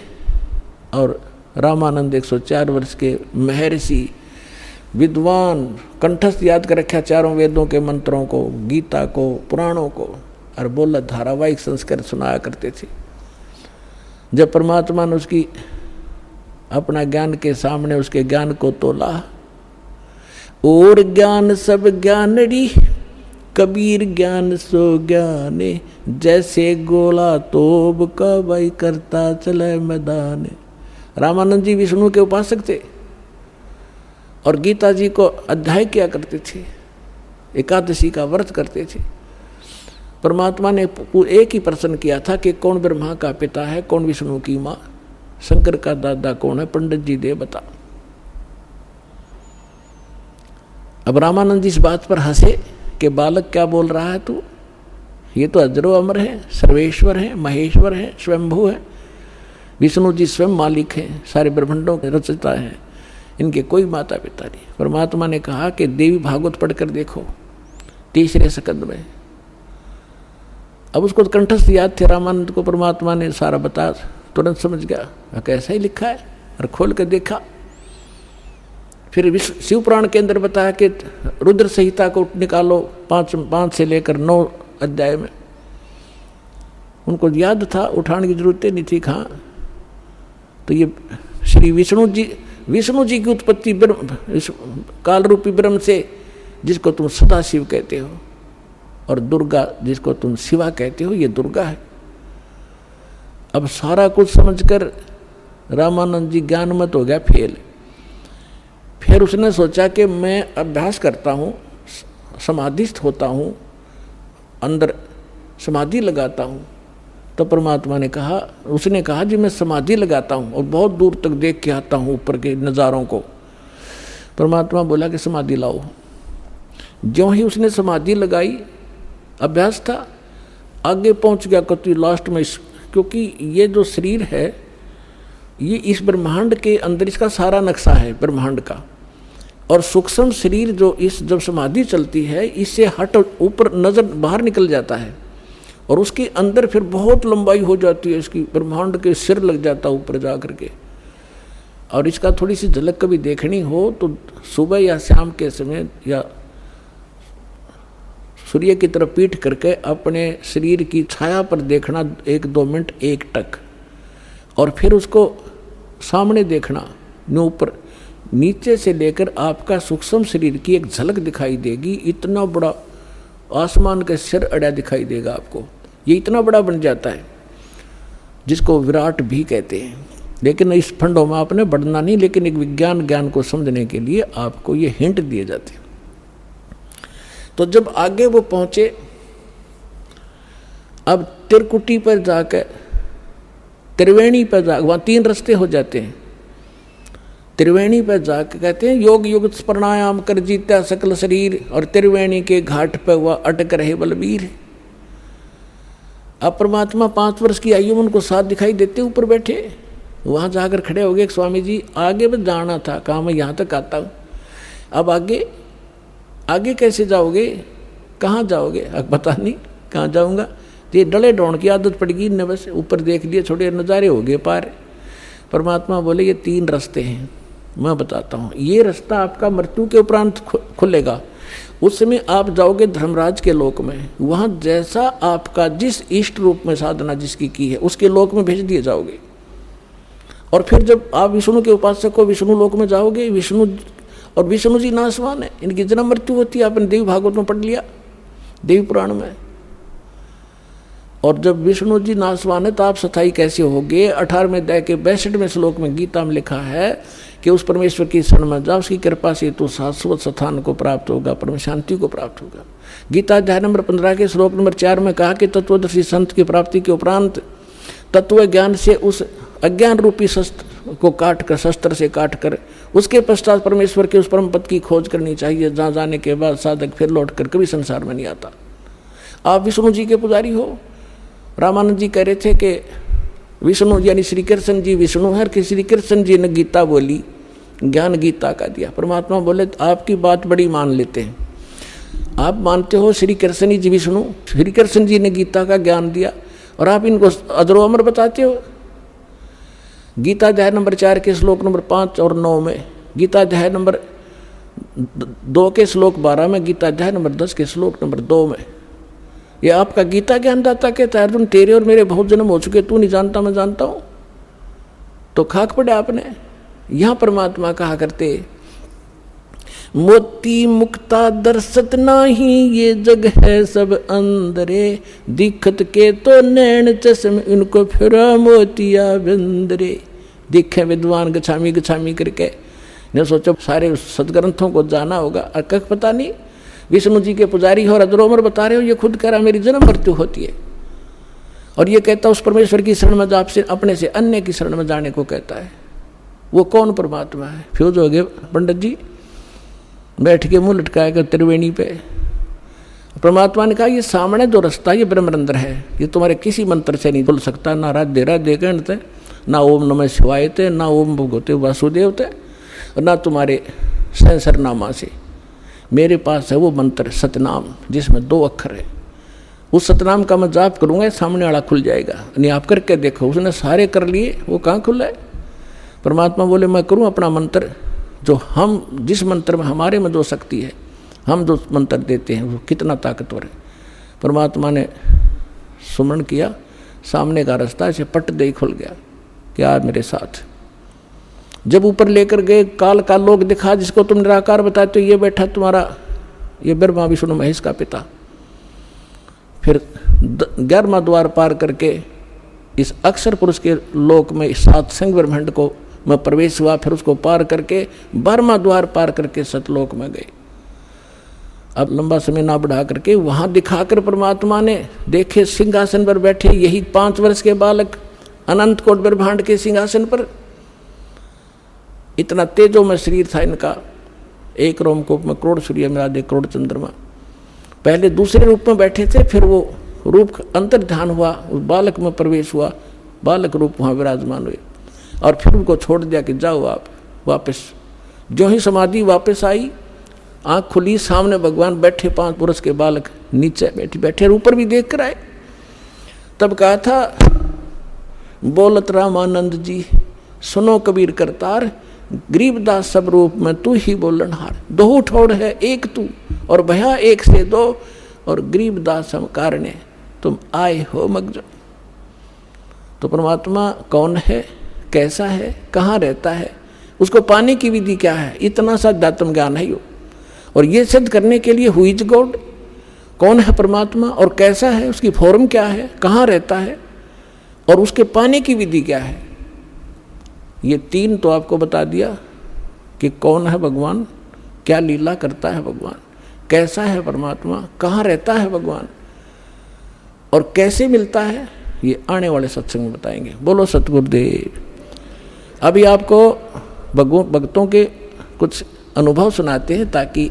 [SPEAKER 2] और रामानंद 104 वर्ष के महर्षि, विद्वान, कंठस्थ याद कर रखा चारों वेदों के मंत्रों को, गीता को, पुराणों को, और बोला धारावाहिक संस्कार सुनाया करते थे। जब परमात्मा ने उसकी अपना ज्ञान के सामने उसके ज्ञान को तोला, और ज्ञान सब ज्ञानड़ी, कबीर ज्ञान सो ज्ञाने, जैसे गोला तोब का भाई करता चले मैदान। रामानंद जी विष्णु के उपासक थे और गीता जी को अध्याय किया करते थे, एकादशी का व्रत करते थे। परमात्मा ने एक ही प्रश्न किया था कि कौन ब्रह्मा का पिता है, कौन विष्णु की माँ, शंकर का दादा कौन है, पंडित जी दे बता। अब रामानंद जी इस बात पर हंसे कि बालक क्या बोल रहा है तू, ये तो अजरो अमर है, सर्वेश्वर है, महेश्वर है, स्वयंभू है। विष्णु जी स्वयं मालिक हैं, सारे ब्रह्मांडों के रचयिता हैं, इनके कोई माता पिता नहीं। परमात्मा ने कहा कि देवी भागवत पढ़कर देखो 3रे स्कंद में, अब उसको कंठस्थ याद थे, रामानंद को परमात्मा ने सारा बताया, तुरंत समझ गया कैसा ही लिखा है, और खोल कर देखा। फिर शिव पुराण के अंदर बताया कि रुद्र संहिता को निकालो 5 से लेकर 9 अध्याय में। उनको याद था, उठाने की जरूरत नहीं थी। कहाँ तो ये श्री विष्णु जी की उत्पत्ति काल रूपी ब्रह्म से, जिसको तुम सदा शिव कहते हो, और दुर्गा जिसको तुम शिवा कहते हो, ये दुर्गा है। अब सारा कुछ समझकर रामानंद जी ज्ञानमत हो गया, फेल। फिर उसने सोचा कि मैं अभ्यास करता हूँ, समाधिस्थ होता हूँ, अंदर समाधि लगाता हूँ। तो परमात्मा ने कहा, उसने कहा जी मैं समाधि लगाता हूँ और बहुत दूर तक देख के आता हूँ ऊपर के नज़ारों को। परमात्मा बोला कि समाधि लाओ। ज्यों ही उसने समाधि लगाई, अभ्यास था, आगे पहुँच गया कति लास्ट में। क्योंकि ये जो शरीर है, ये इस ब्रह्मांड के अंदर इसका सारा नक्शा है ब्रह्मांड का। और सूक्ष्म शरीर जो जब समाधि चलती है, इससे हट ऊपर नज़र बाहर निकल जाता है, और उसके अंदर फिर बहुत लंबाई हो जाती है इसकी, ब्रह्मांड के सिर लग जाता है ऊपर जा करके। और इसका थोड़ी सी झलक कभी देखनी हो तो सुबह या शाम के समय या सूर्य की तरफ पीठ करके अपने शरीर की छाया पर देखना 1-2 मिनट एकटक, और फिर उसको सामने देखना। ऊपर नीचे से लेकर आपका सूक्ष्म शरीर की एक झलक दिखाई देगी। इतना बड़ा आसमान का सिर अड़ा दिखाई देगा आपको। ये इतना बड़ा बन जाता है, जिसको विराट भी कहते हैं। लेकिन इस फंडों में आपने बढ़ना नहीं, लेकिन एक विज्ञान ज्ञान को समझने के लिए आपको ये हिंट दिए जाते हैं। तो जब आगे वो पहुंचे, अब त्रिकुटी पर जाकर, त्रिवेणी पर जा, वहाँ 3 रास्ते हो जाते हैं। त्रिवेणी पर जाकर कहते हैं योग युग प्राणायाम कर जीता सकल शरीर, और त्रिवेणी के घाट पर वह अटक रहे बलबीर। अब परमात्मा 5 वर्ष की आयु में उनको साथ दिखाई देते ऊपर बैठे। वहाँ जाकर खड़े हो गए, स्वामी जी आगे भी जाना था, कहाँ मैं यहाँ तक आता हूँ, अब आगे कैसे जाओगे, कहाँ जाओगे? अब पता नहीं कहाँ जाऊँगा। ये डले डोण की आदत पड़ गई ने, बस ऊपर देख लिए, छोटे नज़ारे हो गए पार। परमात्मा बोले ये 3 रास्ते हैं, मैं बताता हूँ। ये रास्ता आपका मृत्यु के उपरांत खुलेगा। उस समय आप जाओगे धर्मराज के लोक में, वहाँ जैसा आपका जिस इष्ट रूप में साधना जिसकी की है, उसके लोक में भेज दिए जाओगे। और फिर जब आप विष्णु के उपासक को विष्णु लोक में जाओगे, विष्णु जी नासवान है, इनकी जन्म मृत्यु होती है। आपने देवी भागवत में पढ़ लिया, देवी पुराण में। और जब विष्णु जी नासवान है तो आप स्थायी कैसे होगे? 18वें अध्याय के 62वें श्लोक में गीता में लिखा है कि उस परमेश्वर की शरण में जाओ, उसकी कृपा से तो शाश्वत स्थान को प्राप्त होगा, परम शांति को प्राप्त होगा। गीता अध्याय नंबर 15 के श्लोक नंबर 4 में कहा कि तत्वदर्शी संत की प्राप्ति के उपरांत तत्व ज्ञान से उस अज्ञान रूपी शस्त्र को शस्त्र से काट कर उसके पश्चात परमेश्वर के उस परम पद की खोज करनी चाहिए, जहाँ जाने के बाद साधक फिर लौट कर कभी संसार में नहीं आता। आप विष्णु जी के पुजारी हो। रामानंद जी कह रहे थे कि विष्णु यानी श्री कृष्ण जी विष्णु है, कि श्री कृष्ण जी ने गीता बोली, ज्ञान गीता का दिया। परमात्मा बोले आपकी बात बड़ी मान लेते हैं, आप मानते हो श्री कृष्ण जी विष्णु, श्री कृष्ण जी ने गीता का ज्ञान दिया, और आप इनको अजरो अमर बताते हो। गीता अध्याय नंबर 4 के श्लोक नंबर 5 और 9 में, गीता अध्याय नंबर 2 के श्लोक 12 में, गीता अध्याय नंबर 10 के श्लोक नंबर 2 में, ये आपका गीता ज्ञानदाता कहता है अर्जुन तेरे और मेरे बहुत जन्म हो चुके, तू नहीं जानता मैं जानता हूँ। तो खाक पड़े आपने। यहाँ परमात्मा कहा करते मोती मुक्ता दर्शत नाही, ये जग है सब अंदरे, दिखत के तो नैन चश्म इनको फिरा मोतिया बिंदरे। दिखे विद्वान गछामी गछामी करके ने सोचो सारे सदग्रंथों को जाना होगा, और कख पता नहीं विष्णु जी के पुजारी हो और अजरोमर बता रहे हो। ये खुद कह रहा मेरी जन्म मृत्यु होती है, और ये कहता उस परमेश्वर की शरण में आपसे अपने से अन्य की शरण में जाने को कहता है। वो कौन परमात्मा है? फ्यूज हो गए पंडित जी, बैठ के मुंह लटकाएगा त्रिवेणी पे। परमात्मा ने कहा ये सामने जो रास्ता ये ब्रह्मरंध्र है, ये तुम्हारे किसी मंत्र से नहीं खुल सकता, ना राधे राधे कहते, ना ओम नमः शिवाय थे, ना ओम भगवते वासुदेव थे, और ना तुम्हारे सहस्रनामा से। मेरे पास है वो मंत्र सतनाम, जिसमें 2 अक्षर है, उस सतनाम का मैं जाप करूँगा, सामने वाला खुल जाएगा। नहीं आप करके देखो। उसने सारे कर लिए, वो कहाँ खुला है। परमात्मा बोले मैं करूँ अपना मंत्र, जो हम जिस मंत्र में हमारे में जो शक्ति है, हम जो मंत्र देते हैं वो कितना ताकतवर है। परमात्मा ने सुमरण किया, सामने का रास्ता ऐसे पट दे खुल गया कि आज मेरे साथ। जब ऊपर लेकर गए, काल का लोक दिखा, जिसको तुम निराकार बताते हो, ये बैठा तुम्हारा, ये ब्रह्मा विष्णु महेश का पिता। फिर 11वां द्वार पार करके इस अक्षर पुरुष के लोक में सात संग ब्रह्मांड को में प्रवेश हुआ। फिर उसको पार करके 12वां द्वार पार करके सतलोक में गए। अब लंबा समय ना बढ़ा करके वहां दिखाकर परमात्मा ने देखे सिंहासन पर बैठे यही 5 वर्ष के बालक अनंत कोट ब्रह्मांड के सिंहासन पर। इतना तेजो में शरीर था इनका, एक रोमकूप में करोड़ सूर्य मिला 1 करोड़ चंद्रमा। पहले दूसरे रूप में बैठे थे, फिर वो रूप अंतर ध्यान हुआ, उस बालक में प्रवेश हुआ, बालक रूप वहाँ विराजमान हुए। और फिर उनको छोड़ दिया कि जाओ आप वापस। जो ही समाधि वापस आई, आँख खुली, सामने भगवान बैठे, 5 पुरुष के बालक नीचे बैठे ऊपर भी देख कर आए। तब कहा था बोलत रामानंद जी सुनो कबीर करतार, गरीबदास सब रूप में तू ही बोलनहार। 2 ठोड़ है एक तू और भया एक से 2, और गरीबदास हम कारणे तुम आए हो मगजो। तो परमात्मा कौन है, कैसा है, कहाँ रहता है, उसको पाने की विधि क्या है, इतना सा अध्यात्म ज्ञान है यो। और ये सिद्ध करने के लिए हु इज गॉड, कौन है परमात्मा और कैसा है, उसकी फॉर्म क्या है, कहाँ रहता है, और उसके पाने की विधि क्या है, ये 3 तो आपको बता दिया कि कौन है भगवान, क्या लीला करता है भगवान, कैसा है परमात्मा, कहाँ रहता है भगवान, और कैसे मिलता है, ये आने वाले सत्संग में बताएंगे। बोलो सतगुरुदेव। अभी आपको भक्तों के कुछ अनुभव सुनाते हैं, ताकि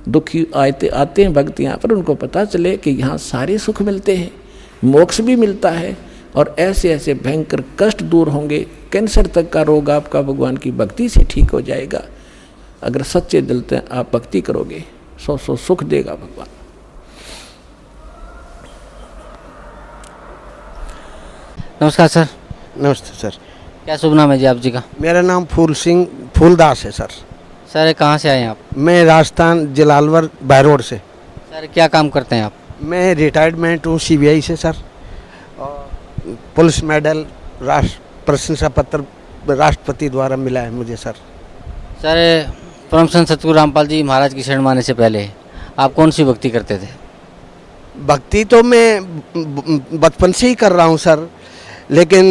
[SPEAKER 2] दुखी आते हैं भक्त यहाँ पर, उनको पता चले कि यहाँ सारे सुख मिलते हैं, मोक्ष भी मिलता है, और ऐसे ऐसे भयंकर कष्ट दूर होंगे। कैंसर तक का रोग आपका भगवान की भक्ति से ठीक हो जाएगा। अगर सच्चे दिल से आप भक्ति करोगे, 100 सुख देगा भगवान।
[SPEAKER 3] नमस्कार सर।
[SPEAKER 4] नमस्ते सर।
[SPEAKER 3] क्या शुभ नाम है जी आप जी का?
[SPEAKER 4] मेरा नाम फूल सिंह फूलदास है सर।
[SPEAKER 3] सर कहाँ से आए हैं आप?
[SPEAKER 4] मैं राजस्थान जलालवर बाय रोड से।
[SPEAKER 3] सर क्या काम करते हैं आप?
[SPEAKER 4] मैं रिटायरमेंट हूँ CBI से सर, और पुलिस मेडल, राष्ट्र प्रशंसा पत्र राष्ट्रपति द्वारा मिला है मुझे सर।
[SPEAKER 3] सर परम संत सतगुरु रामपाल जी महाराज की शरण माने से पहले आप कौन सी भक्ति करते थे?
[SPEAKER 4] भक्ति तो मैं बचपन से ही कर रहा हूँ सर, लेकिन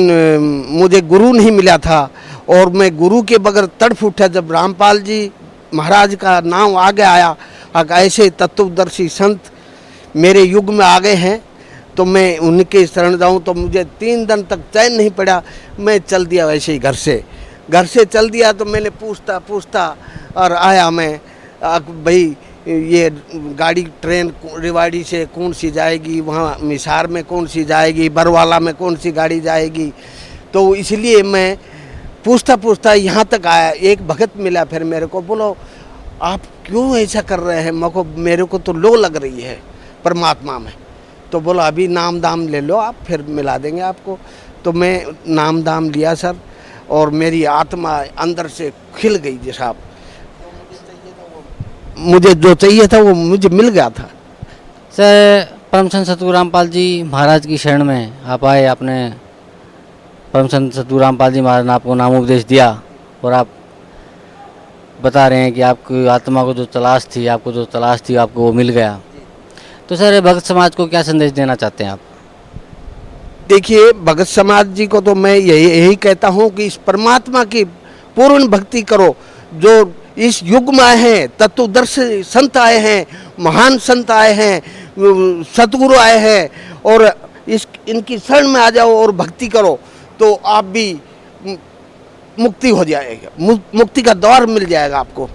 [SPEAKER 4] मुझे गुरु नहीं मिला था, और मैं गुरु के बगैर तड़फ उठा जब रामपाल जी महाराज का नाम आगे आया। ऐसे तत्वदर्शी संत मेरे युग में आ गए हैं, तो मैं उनके शरण जाऊं तो मुझे 3 दिन तक चैन नहीं पड़ा। मैं चल दिया वैसे ही घर से चल दिया। तो मैंने पूछता और आया मैं, भाई ये गाड़ी ट्रेन रेवाड़ी से कौन सी जाएगी, वहाँ मिसार में कौन सी जाएगी, बरवाला में कौन सी गाड़ी जाएगी। तो इसलिए मैं पूछता यहाँ तक आया। एक भगत मिला, फिर मेरे को बोलो आप क्यों ऐसा कर रहे हैं, मेरे को तो लो लग रही है परमात्मा में। तो बोला अभी नाम दाम ले लो आप, फिर मिला देंगे आपको। तो मैं नाम दाम लिया सर, और मेरी आत्मा अंदर से खिल गई जी साहब। मुझे जो चाहिए था वो मुझे मिल गया था।
[SPEAKER 3] सर परम संत सतगुरु रामपाल जी महाराज की शरण में आप आए, आपने परम संत सतगुरु रामपाल जी महाराज ने आपको नाम उपदेश दिया, और आप बता रहे हैं कि आपकी आत्मा को जो तलाश थी, आपको वो मिल गया। तो सर भक्त समाज को क्या संदेश देना चाहते हैं आप?
[SPEAKER 4] देखिए, भगत समाज जी को तो मैं यही कहता हूँ कि इस परमात्मा की पूर्ण भक्ति करो। जो इस युग में आए हैं, तत्वदर्शी संत आए हैं, महान संत आए हैं, सतगुरु आए हैं, और इनकी शरण में आ जाओ और भक्ति करो, तो आप भी मुक्ति हो जाएगा, मुक्ति का द्वार मिल जाएगा आपको।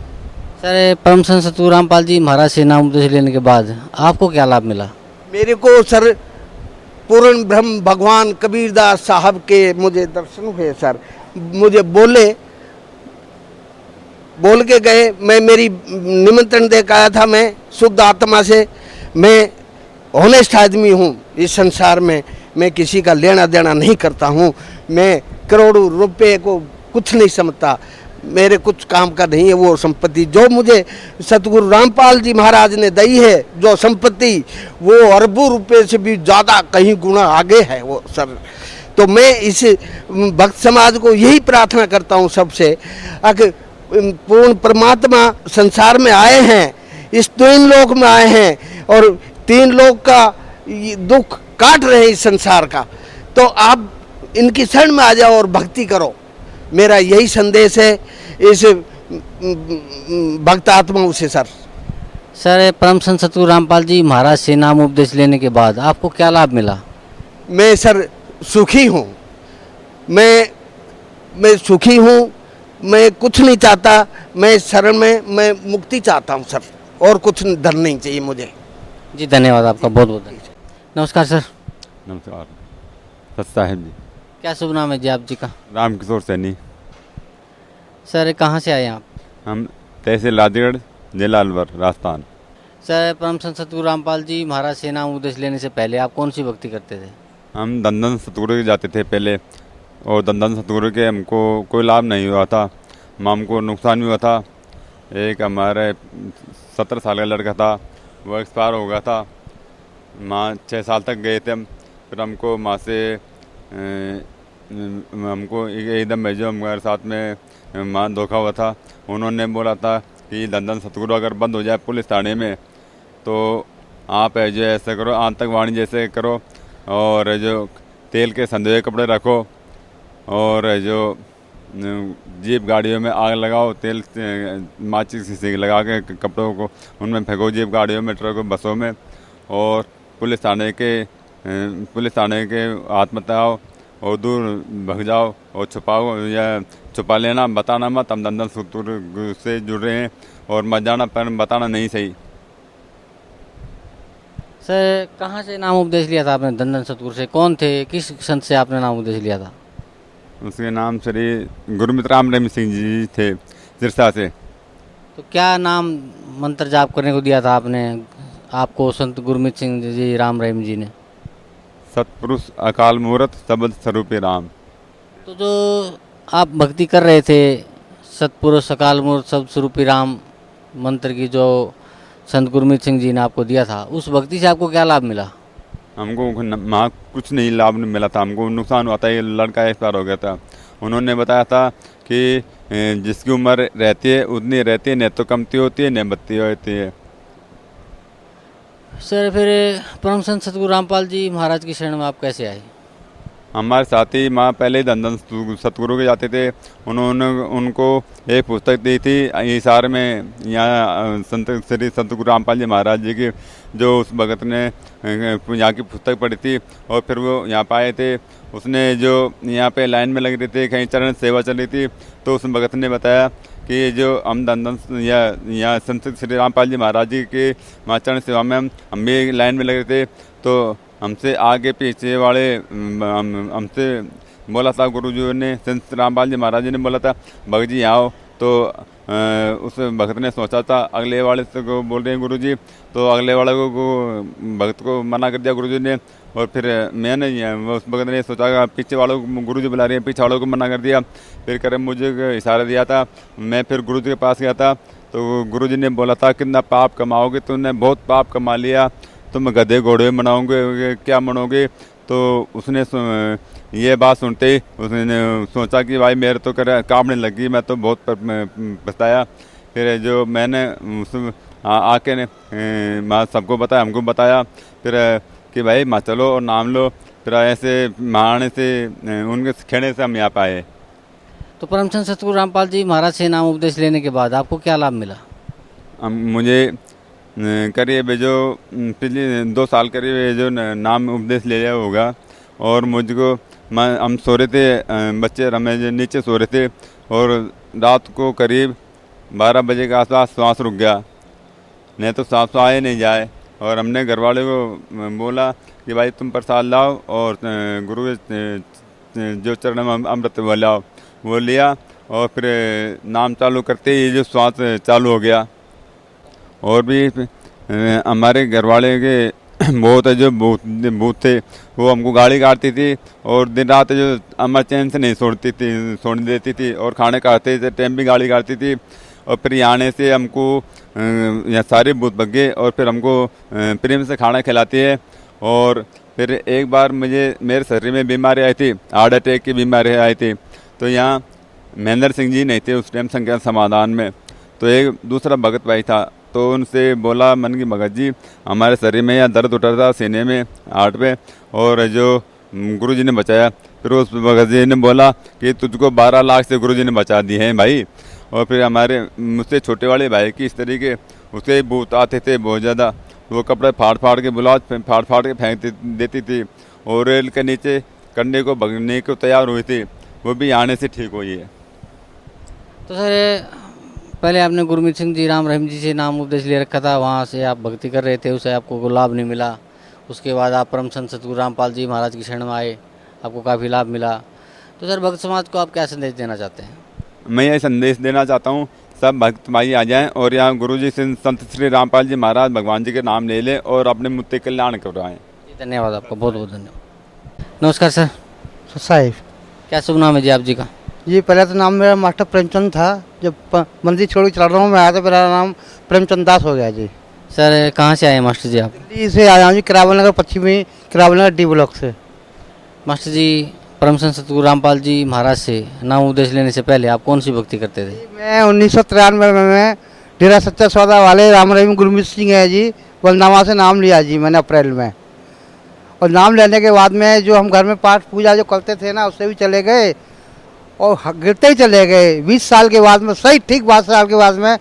[SPEAKER 3] सर परम संत सतगुरु रामपाल जी महाराज से नाम उपदेश लेने के बाद आपको क्या लाभ मिला? मेरे
[SPEAKER 4] को सर पूर्ण ब्रह्म भगवान कबीरदास साहब के मुझे दर्शन हुए सर। मुझे बोल के गए, मैं मेरी निमंत्रण दे के आया था, मैं शुद्ध आत्मा से मैं ऑनेस्ट आदमी हूँ। इस संसार में मैं किसी का लेना देना नहीं करता हूँ। मैं करोड़ों रुपए को कुछ नहीं समझता। मेरे कुछ काम का नहीं है वो संपत्ति जो मुझे सतगुरु रामपाल जी महाराज ने दी है। जो संपत्ति वो अरबों रुपए से भी ज़्यादा कहीं गुना आगे है वो सर। तो मैं इस भक्त समाज को यही प्रार्थना करता हूँ सबसे, अगर पूर्ण परमात्मा संसार में आए हैं, इस तीन लोक में आए हैं और तीन लोक का दुख काट रहे हैं इस संसार का, तो आप इनकी शरण में आ जाओ और भक्ति करो। मेरा यही संदेश है इस भक्त आत्माओं से सर।
[SPEAKER 3] सर, परम संत सतगुरु रामपाल जी महाराज से नाम उपदेश लेने के बाद आपको क्या लाभ मिला?
[SPEAKER 4] मैं सर सुखी हूँ। मैं सुखी हूँ। मैं कुछ नहीं चाहता। मैं शरण में मैं मुक्ति चाहता हूँ सर, और कुछ धन नहीं चाहिए मुझे।
[SPEAKER 3] जी धन्यवाद आपका, बहुत बहुत धन्यवाद। नमस्कार सर।
[SPEAKER 5] नमस्कार सत साहिब जी।
[SPEAKER 3] क्या शुभ नाम है जी आप जी का?
[SPEAKER 5] रामकिशोर सैनी।
[SPEAKER 3] सर कहाँ से आए आप?
[SPEAKER 5] हम तहसील लादीगढ़, जिला अलवर, राजस्थान।
[SPEAKER 3] सर, परम संत सतगुरु रामपाल जी महाराज से नाम उपदेश लेने से पहले आप कौन सी भक्ति करते थे?
[SPEAKER 5] हम दंदन सतगुरु के जाते थे पहले, और दंदन सतगुरु के हमको कोई लाभ नहीं हुआ था। हमको नुकसान भी हुआ था। एक हमारे 17 साल का लड़का था, वो एक्सपायर हो गया था। माँ 6 साल तक गए थे हम। फिर हमको माँ से हमको एकदम भेजो, हमारे साथ में माँ धोखा हुआ था। उन्होंने बोला था कि दंदन सतगुरु अगर बंद हो जाए पुलिस थाने में, तो आप जो ऐसे करो, आतंकवाणी जैसे करो, और जो तेल के संधे हुए कपड़े रखो, और जो जीप गाड़ियों में आग लगाओ, तेल माचिस से लगा के कपड़ों को उनमें फेंको, जीप गाड़ियों में, ट्रकों, बसों में, और पुलिस थाने के हाथ मत आओ और दूर भग जाओ और छुपाओ या छुपा लेना, बताना मत हम दंदन सतगुरु से जुड़ रहे हैं, और मत जाना, पर बताना नहीं सही।
[SPEAKER 3] सर कहाँ से नाम उपदेश लिया था आपने दंदन सतगुरु से? कौन थे, किस संत से आपने नाम उपदेश लिया था?
[SPEAKER 5] उसके नाम श्री गुरुमित राम रहीम सिंह जी थे, सिरसा से।
[SPEAKER 3] तो क्या नाम मंत्र जाप करने को दिया था आपने आपको संत गुरमीत सिंह जी राम रहीम जी ने?
[SPEAKER 5] सतपुरुष अकाल मूर्त शब्द स्वरूपी राम।
[SPEAKER 3] तो जो आप भक्ति कर रहे थे सतपुरुष अकाल मूर्त शब्द स्वरूपी राम मंत्र की, जो संत गुरमीत सिंह जी ने आपको दिया था, उस भक्ति से आपको क्या लाभ मिला?
[SPEAKER 5] हमको वहाँ कुछ नहीं लाभ नहीं मिला था। हमको नुकसान हुआ था। ये लड़का एक्सपायर हो गया था। उन्होंने बताया था कि जिसकी उम्र रहती है उतनी रहती है, न तो कमती होती है न बत्ती होती है।
[SPEAKER 3] सर फिर परम संत सतगुरु रामपाल जी महाराज की शरण में आप कैसे आए?
[SPEAKER 5] हमारे साथी माँ पहले ही दंदन सतगुरु के जाते थे। उन्होंने उनको एक पुस्तक दी थी हिसार में, यहाँ संत श्री सतगुरु रामपाल जी महाराज जी की, जो उस भगत ने यहाँ की पुस्तक पढ़ी थी, और फिर वो यहाँ पर आए थे। उसने जो यहाँ पे लाइन में लग रहे थे, कहीं चरण सेवा चल रही थी, तो उस भगत ने बताया कि जो हम दंदन या संत श्री रामपाल जी महाराज जी के चरण सेवा में हम भी लाइन में लग रहे थे, तो हमसे आगे पीछे वाले हमसे बोला था, गुरुजी ने, संत रामपाल जी महाराज जी ने बोला था भगत जी आओ। तो उस भगत ने सोचा था अगले वाले से को बोल रहे हैं गुरुजी, तो अगले वाले को भगत को मना कर दिया गुरुजी ने। और फिर मैंने उस भगत ने सोचा पीछे वालों को गुरुजी बुला रहे हैं, पीछे वालों को मना कर दिया। फिर करे मुझे इशारा दिया था। मैं फिर गुरुजी के पास गया था, तो गुरुजी ने बोला था कितना पाप कमाओगे, तुमने बहुत पाप कमा लिया, तुम गधे घोड़े मनाओगे क्या मनोगे। तो उसने ये बात सुनते ही उसने सोचा कि भाई मेरे तो कांपने लगी, मैं तो बहुत पछताया। फिर जो मैंने उस आके ने माँ सबको बताया, हमको बताया फिर कि भाई माँ चलो और नाम लो। फिर ऐसे महाराणे से उनके खेड़े से हम यहाँ पे आए।
[SPEAKER 3] तो परम संत सतगुरु रामपाल जी महाराज से नाम उपदेश लेने के बाद आपको क्या लाभ मिला?
[SPEAKER 5] मुझे करीब जो पिछले 2 साल करीब जो नाम उपदेश ले लिया होगा, और मुझको हम सो रहे थे, बच्चे रमेश नीचे सो रहे थे, और रात को करीब 12 बजे के आसपास सांस रुक गया, नहीं तो सांस आए नहीं जाए। और हमने घर वाले को बोला कि भाई तुम प्रसाद लाओ और गुरु जो चरण में अमृत वो लाओ, वो लिया, और फिर नाम चालू करते ही जो श्वास चालू हो गया। और भी हमारे घर वाले के बहुत जो भूत भूत थे वो हमको गाली काटती थी और दिन रात जो अमर चैन से नहीं छोड़ने देती थी और खाने खाते थे टाइम भी गाली काटती थी। और फिर यहाँ आने से हमको यहाँ सारे भूत भग गए और फिर हमको प्रेम से खाना खिलाती है। और फिर एक बार मेरे शरीर में बीमारी आई थी, हार्ट अटैक की बीमारी आई थी। तो यहाँ महेंद्र सिंह जी नहीं थे उस टाइम संज्ञान समाधान में, तो एक दूसरा भगत भाई था। तो उनसे बोला मन की भगत जी हमारे शरीर में यहाँ दर्द उठ रहा था सीने में, हार्ट पे, और जो गुरुजी ने बचाया। फिर उस भगत जी ने बोला कि तुझको 12 लाख से गुरुजी ने बचा दिए हैं भाई। और फिर हमारे मुझसे छोटे वाले भाई की इस तरीके उसके भूत आते थे बहुत ज़्यादा, वो कपड़े फाड़ के ब्लाउज फाड़ के फेंक देती थी और रेल के नीचे कंधे को भगने को तैयार हुई थी, वो भी आने से ठीक हुई है।
[SPEAKER 3] तो सर पहले आपने गुरमीत सिंह जी राम रहीम जी से नाम उपदेश ले रखा था, वहाँ से आप भक्ति कर रहे थे, उसे आपको कोई लाभ नहीं मिला। उसके बाद आप परम संत सतगुरु रामपाल जी महाराज की शरण में आए, आपको काफ़ी लाभ मिला। तो सर भक्त समाज को आप क्या संदेश देना चाहते हैं?
[SPEAKER 5] मैं ये संदेश देना चाहता हूँ सब भक्त भाई आ जाएं और यहाँ गुरुजी से संत श्री रामपाल जी महाराज भगवान जी के नाम ले लें और अपने मुक्ति कल्याण करवाएं।
[SPEAKER 3] धन्यवाद आपका, बहुत बहुत धन्यवाद। नमस्कार सर।
[SPEAKER 4] साहिब
[SPEAKER 3] क्या शुभ नाम है जी आप जी का?
[SPEAKER 4] जी पहले तो नाम मेरा मास्टर प्रेमचंद था, जब मंदिर छोड़ के चल रहा हूँ मैं आया तो मेरा नाम प्रेमचंद दास हो गया जी।
[SPEAKER 3] सर कहाँ से आए मास्टर जी आप?
[SPEAKER 4] दिल्ली से आया हूँ जी, किरावल नगर पश्चिमी किरावल नगर डी ब्लॉक से।
[SPEAKER 3] मास्टर जी परम संत सतगुरु रामपाल जी महाराज से नाम उपदेश लेने से पहले आप कौन सी भक्ति करते थे?
[SPEAKER 4] मैं 1993 में मैं डेरा सच्चा सौदा वाले राम रहीम गुरमीत सिंह है जी, वलनामा से नाम लिया जी मैंने अप्रैल में। और नाम लेने के बाद में जो हम घर में पाठ पूजा जो करते थे ना उससे भी चले गए और गिरते ही चले गए। 20 साल के बाद में सही ठीक 22 साल के बाद में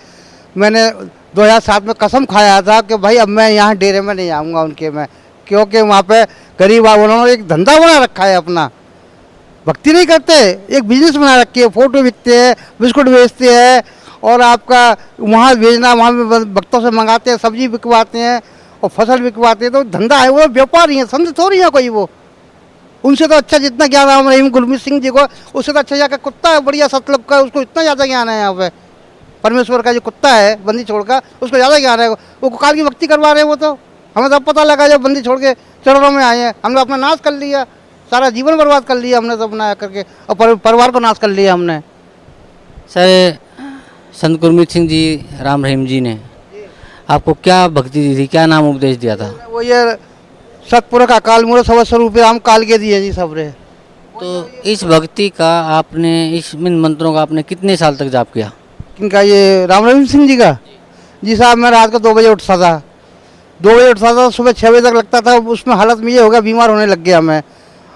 [SPEAKER 4] मैंने 2007 में कसम खाया था कि भाई अब मैं यहाँ डेरे में नहीं आऊँगा उनके में, क्योंकि वहाँ पे गरीब उन्होंने एक धंधा बना रखा है अपना, भक्ति नहीं करते, एक बिजनेस बना रखी है, फोटो बिकते हैं, बिस्कुट बेचते हैं और आपका वहाँ भेजना, वहाँ भक्तों से मंगाते हैं, सब्जी बिकवाते हैं और फसल बिकवाते हैं। तो धंधा है, वो व्यापारी है, संत थोड़ी है कोई वो। उनसे तो अच्छा जितना ज्ञान राम रहीम गुरमीत सिंह जी को, उससे तो अच्छा जाकर कुत्ता है बढ़िया सतलुक का, उसको इतना ज़्यादा ज्ञान है। यहाँ पे परमेश्वर का जो कुत्ता है बंदी छोड़ का, उसको ज़्यादा ज्ञान है। वो काल की भक्ति करवा रहे हैं वो तो, हमें तो पता लगा जब बंदी छोड़ के चरणों में आए हैं। हमने अपना नाश कर लिया, सारा जीवन बर्बाद कर लिया हमने तो अपना करके, और परिवार को नाश कर लिया हमने।
[SPEAKER 3] सर संत गुरमीत सिंह जी राम रहीम जी ने आपको क्या भक्ति दी थी, क्या नाम उपदेश दिया था?
[SPEAKER 4] वो ये सतपुरख अकाल मूर्त सब स्वरूप राम काल के दिए जी सबरे।
[SPEAKER 3] तो इस भक्ति का आपने, इस इन मंत्रों का आपने कितने साल तक जाप किया?
[SPEAKER 4] किनका? ये राम रहीम सिंह जी का? जी साहब मैं रात को 2 बजे उठता था, 2 बजे उठता था, सुबह 6 बजे तक लगता था। उसमें हालत में ये हो गया बीमार होने लग गया मैं।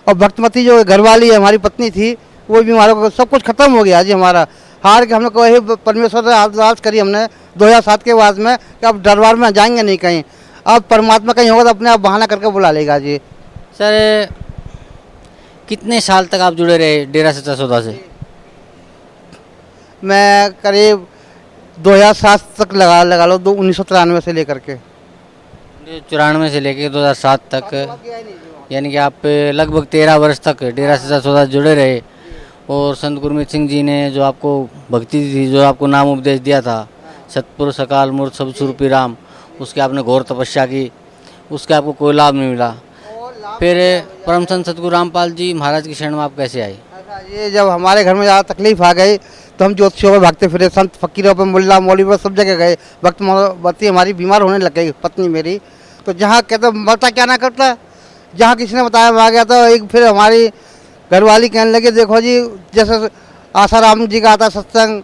[SPEAKER 4] और भक्तमती जो घरवाली है हमारी पत्नी थी, वो बीमारों को सब कुछ खत्म हो गया जी हमारा। हार के हमने कहे परमेश्वर से अरदास करी हमने 2007 के बाद में कि अब दरबार में जाएंगे नहीं कहीं, अब परमात्मा कहीं होगा तो अपने आप बहाना करके बुला लेगा जी।
[SPEAKER 3] सर कितने साल तक आप जुड़े रहे डेरा सच्चा सौदा से?
[SPEAKER 4] मैं करीब 2007 तक लगा लो, 1993 से लेकर के
[SPEAKER 3] 94 से लेकर 2007 तक, यानी कि आप लगभग 13 वर्ष तक डेरा सच्चा सौदा जुड़े रहे। और संत गुरमीत सिंह जी ने जो आपको भक्ति दी थी, जो आपको नाम उपदेश दिया था सतपुरुष अकाल मूर्त सब स्वरूपी राम, उसकी आपने घोर तपस्या की, उसके आपको कोई लाभ नहीं मिला। फिर परम संत सतगुरु रामपाल जी महाराज की शरण में आप कैसे आए?
[SPEAKER 4] ये जब हमारे घर में ज़्यादा तकलीफ आ गई तो हम ज्योतिषियों पर भागते फिरे, संत फकीरों पर, मुल्ला मौलवी पर, सब जगह गए। भक्ति हमारी बीमार होने लग गई पत्नी मेरी, तो जहाँ कहते मरता क्या ना करता, जहाँ किसी ने बताया वहाँ गया। तो एक फिर हमारी घरवाली कहने लगी देखो जी, जैसे आसाराम जी का आता है सत्संग,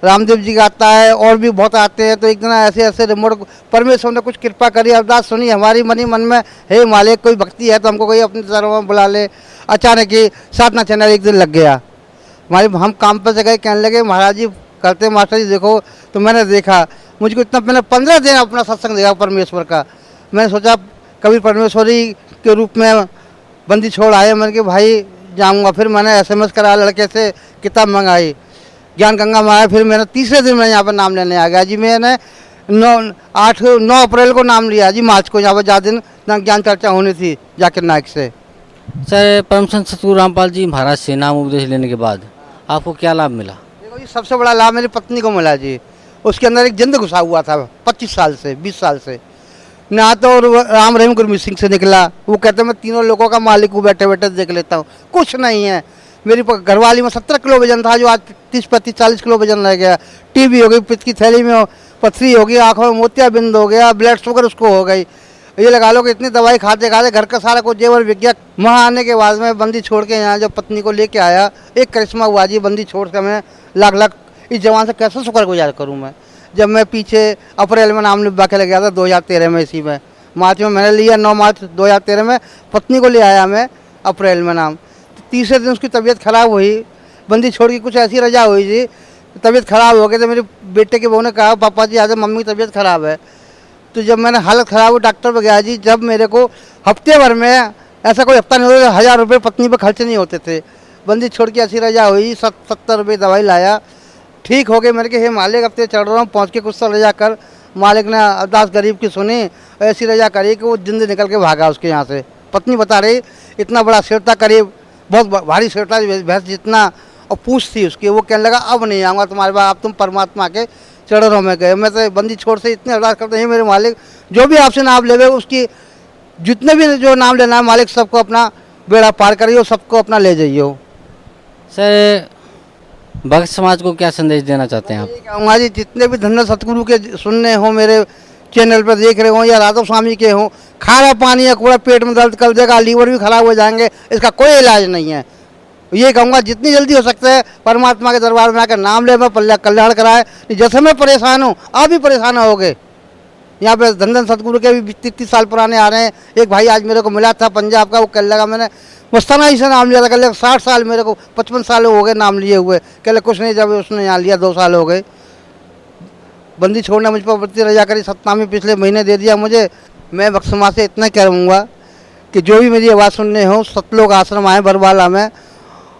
[SPEAKER 4] रामदेव जी का आता है और भी बहुत आते हैं। तो एक दिन ऐसे ऐसे रिमोट परमेश्वर ने कुछ कृपा करी, अरदास सुनी हमारी मनी मन में, हे मालिक कोई भक्ति है तो हमको कोई अपने तरफ में बुला ले। अचानक ही साधना चैनल एक दिन लग गया हमारी, हम काम पर से गए, कहने लगे महाराज जी करते मास्टर जी देखो। तो मैंने देखा, मुझको इतना, मैंने 15 दिन अपना सत्संग देखा परमेश्वर का। मैंने सोचा कभी परमेश्वरी के रूप में बंदी छोड़ आए, मैंने कि भाई जाऊँगा। फिर मैंने SMS करा, लड़के से किताब मंगाई, ज्ञान गंगा में आया। फिर मैंने तीसरे दिन मैं यहाँ पर नाम लेने आ गया जी। मैंने 9 अप्रैल को नाम लिया जी, मार्च को यहाँ पर जा दिन ज्ञान चर्चा होनी थी जाकिर नायक से।
[SPEAKER 3] सर परम संत सतगुरु रामपाल जी महाराज से नाम उपदेश लेने के बाद आपको क्या लाभ मिला?
[SPEAKER 4] देखो जी सबसे बड़ा लाभ मेरी पत्नी को मिला जी। उसके अंदर एक जिंद घुसा हुआ था 25 साल से 20 साल से, ना तो राम रहीम गुरमीत सिंह से निकला। वो कहते मैं तीनों लोगों का मालिक हूँ, बैठे बैठे देख लेता हूँ, कुछ नहीं है। मेरी घरवाली में 17 किलो वजन था, जो आज 30-35-40 किलो वजन रह गया। टीबी हो गई, पित्त की थैली में पथरी हो गई, आँखों में मोतियाबिंद हो गया, ब्लड शुगर उसको हो गई। ये लगा लो कि इतनी दवाई खाते खाते घर का सारा कुछ जेवर बिक गया। वहाँ आने के बाद में बंदी छोड़ के यहाँ जब पत्नी को लेके आया, एक करिश्मा हुआ जी, बंदी छोड़ के मैं लाख लाख इस जवान से कैसे शुक्रगुजार करूँ मैं। जब मैं पीछे अप्रैल में नाम लिखवा के लग गया था 2013 में, इसी में मार्च में मैंने लिया, 9 मार्च 2013 में पत्नी को ले आया मैं अप्रैल में नाम। तो तीसरे दिन उसकी तबीयत ख़राब हुई, बंदी छोड़ के कुछ ऐसी रजा हुई जी, तबीयत ख़राब हो गई। तो मेरे बेटे के बहू ने कहा पापा जी आज मम्मी की तबीयत ख़राब है। तो जब मैंने हालत ख़राब हुई डॉक्टर पर गया जी, जब मेरे को हफ्ते भर में ऐसा कोई हफ्ता नहीं होता 1000 रुपये पत्नी पर खर्च नहीं होते थे। बंदी छोड़ के ऐसी रजा हुई, 70 रुपये दवाई लाया, ठीक हो गए। मैंने कहा हे मालिक अब तो चढ़ रहा हूँ, पहुँच के कुछ तो रजा कर। मालिक ने अरदास गरीब की सुनी, ऐसी रजा करी कि वो जिंदगी निकल के भागा उसके यहाँ से। पत्नी बता रही इतना बड़ा सिर था, करीब बहुत भारी सिर था, भैंस जितना, और पूछ थी उसकी। वो कहने लगा अब नहीं आऊँगा तुम्हारे पास, अब तुम परमात्मा के चरणों में गए। मैं तो बंदी छोड़ से इतने अरदास करते हैं मेरे मालिक, जो भी आपसे नाम लेवे उसकी जितने भी जो नाम लेना है मालिक सबको अपना बेड़ा पार करिए, सबको अपना ले जाइए।
[SPEAKER 3] सर भक्त समाज को क्या संदेश देना चाहते हैं आप?
[SPEAKER 4] कहूँगा जी जितने भी धन्य सतगुरु के सुनने हो, मेरे चैनल पर देख रहे हो या राधा स्वामी के हो, खारा पानी या कूड़ा पेट में दर्द कर देगा, लीवर भी खराब हो जाएंगे, इसका कोई इलाज नहीं है। ये कहूँगा जितनी जल्दी हो सकता है परमात्मा के दरबार में आकर नाम ले, मैं कल्याण कराए। जैसे मैं परेशान हूँ आप भी परेशान होगे। यहाँ पे धन सतगुरु के भी 30 साल पुराने आ रहे हैं। एक भाई आज मेरे को मिला था पंजाब का, वो कह लगा मैंने मस्ताना ही से नाम लिया था, कह लगा 60 साल, मेरे को 55 साल हो गए नाम लिए हुए। कह लगा कुछ नहीं, जब उसने यहाँ लिया 2 साल हो गए। बंदी छोड़ना मुझ पर बढ़ती रजा करी, सतनामी पिछले महीने दे दिया मुझे। मैं भक्त समाज से इतना कहूँगा कि जो भी मेरी आवाज़ सुनने हो, सतलोक आश्रम आए बरवाला में,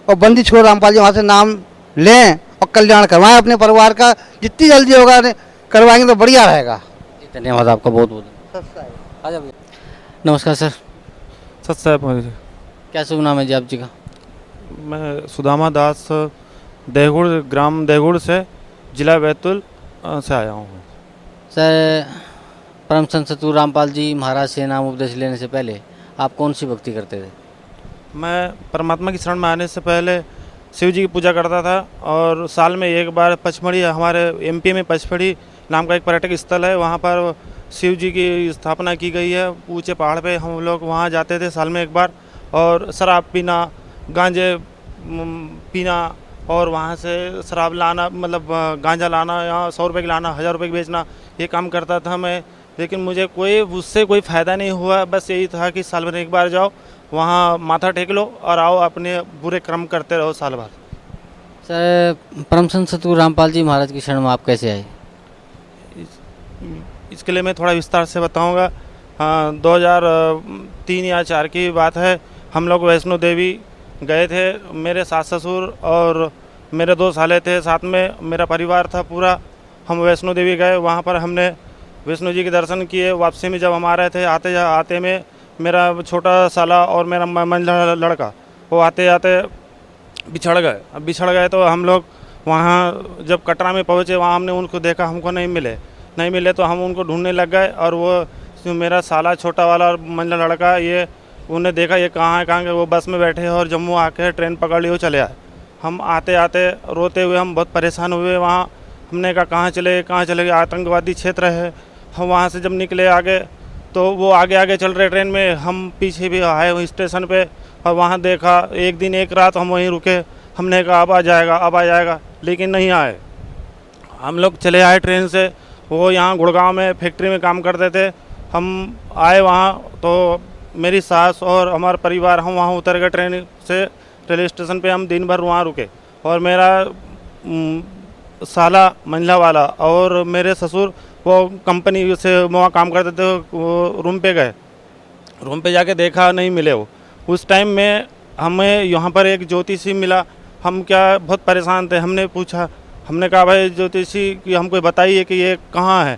[SPEAKER 4] और बंदी छोड़ रामपाल जी वहाँ से नाम लें और कल्याण करवाएं अपने परिवार का। जितनी जल्दी होगा करवाएंगे तो बढ़िया रहेगा।
[SPEAKER 3] धन्यवाद आपका बहुत बहुत। नमस्कार सर।
[SPEAKER 6] सत साहब मुझे
[SPEAKER 3] क्या शुभ नाम है जी आप जी का?
[SPEAKER 6] मैं सुदामा दास, देहगुड़, ग्राम देहगुड़ से, जिला बैतूल से आया हूँ।
[SPEAKER 3] सर परम संत सतगुरु रामपाल जी महाराज से नाम उपदेश लेने से पहले आप कौन सी भक्ति करते थे?
[SPEAKER 6] मैं परमात्मा की शरण में आने से पहले शिव जी की पूजा करता था, और साल में एक बार पचमढ़ी, हमारे एमपी में पचमढ़ी नाम का एक पर्यटक स्थल है, वहाँ पर शिव जी की स्थापना की गई है ऊंचे पहाड़ पे। हम लोग वहाँ जाते थे साल में एक बार, और शराब पीना, गांजे पीना, और वहाँ से शराब लाना, मतलब गांजा लाना, यहाँ 100 रुपये की लाना, 1000 रुपये की बेचना, ये काम करता था मैं। लेकिन मुझे उससे कोई फ़ायदा नहीं हुआ। बस यही था कि साल में एक बार जाओ, वहाँ माथा टेक लो और आओ, अपने बुरे कर्म करते रहो साल भर।
[SPEAKER 3] सर परम संत सतगुरु रामपाल जी महाराज की शरण में आप कैसे आए?
[SPEAKER 6] इसके लिए मैं थोड़ा विस्तार से बताऊंगा। 2003 या 4 की बात है। हम लोग वैष्णो देवी गए थे, मेरे सास ससुर और मेरे 2 साले थे, साथ में मेरा परिवार था पूरा। हम वैष्णो देवी गए, वहाँ पर हमने वैष्णो जी के दर्शन किए। वापसी में जब हम आ रहे थे, आते में मेरा छोटा साला और मेरा मंझला लड़का वो आते आते बिछड़ गए। अब बिछड़ गए तो हम लोग वहाँ जब कटरा में पहुँचे, वहाँ हमने उनको देखा, हमको नहीं मिले तो हम उनको ढूंढने लग गए। और वो मेरा साला छोटा वाला और मंझला लड़का, ये उन्हें देखा ये कहाँ है, वो बस में बैठे और जम्मू आके ट्रेन पकड़ ली, वो चले आए। हम आते आते रोते हुए हम बहुत परेशान हुए। वहाँ हमने कहा कहाँ चले गए, आतंकवादी क्षेत्र है। हम वहाँ से जब निकले आगे, तो वो आगे चल रहे ट्रेन में, हम पीछे भी आए वहीं स्टेशन पे, और वहाँ देखा एक दिन एक रात हम वहीं रुके। हमने कहा अब आ जाएगा, लेकिन नहीं आए। हम लोग चले आए ट्रेन से। वो यहाँ गुड़गांव में फैक्ट्री में काम करते थे। हम आए वहाँ, तो मेरी सास और हमारा परिवार हम वहाँ उतर गए ट्रेन से। रेलवे स्टेशन पे हम दिन भर वहाँ रुके, और मेरा साला मंझला वाला और मेरे ससुर वो कंपनी से वहाँ काम करते थे, वो रूम पे गए। रूम पे जाके देखा, नहीं मिले वो। उस टाइम में हमें यहाँ पर एक ज्योतिषी मिला। हम क्या बहुत परेशान थे। हमने कहा भाई ज्योतिषी कि हमको बताइए कि ये कहाँ है।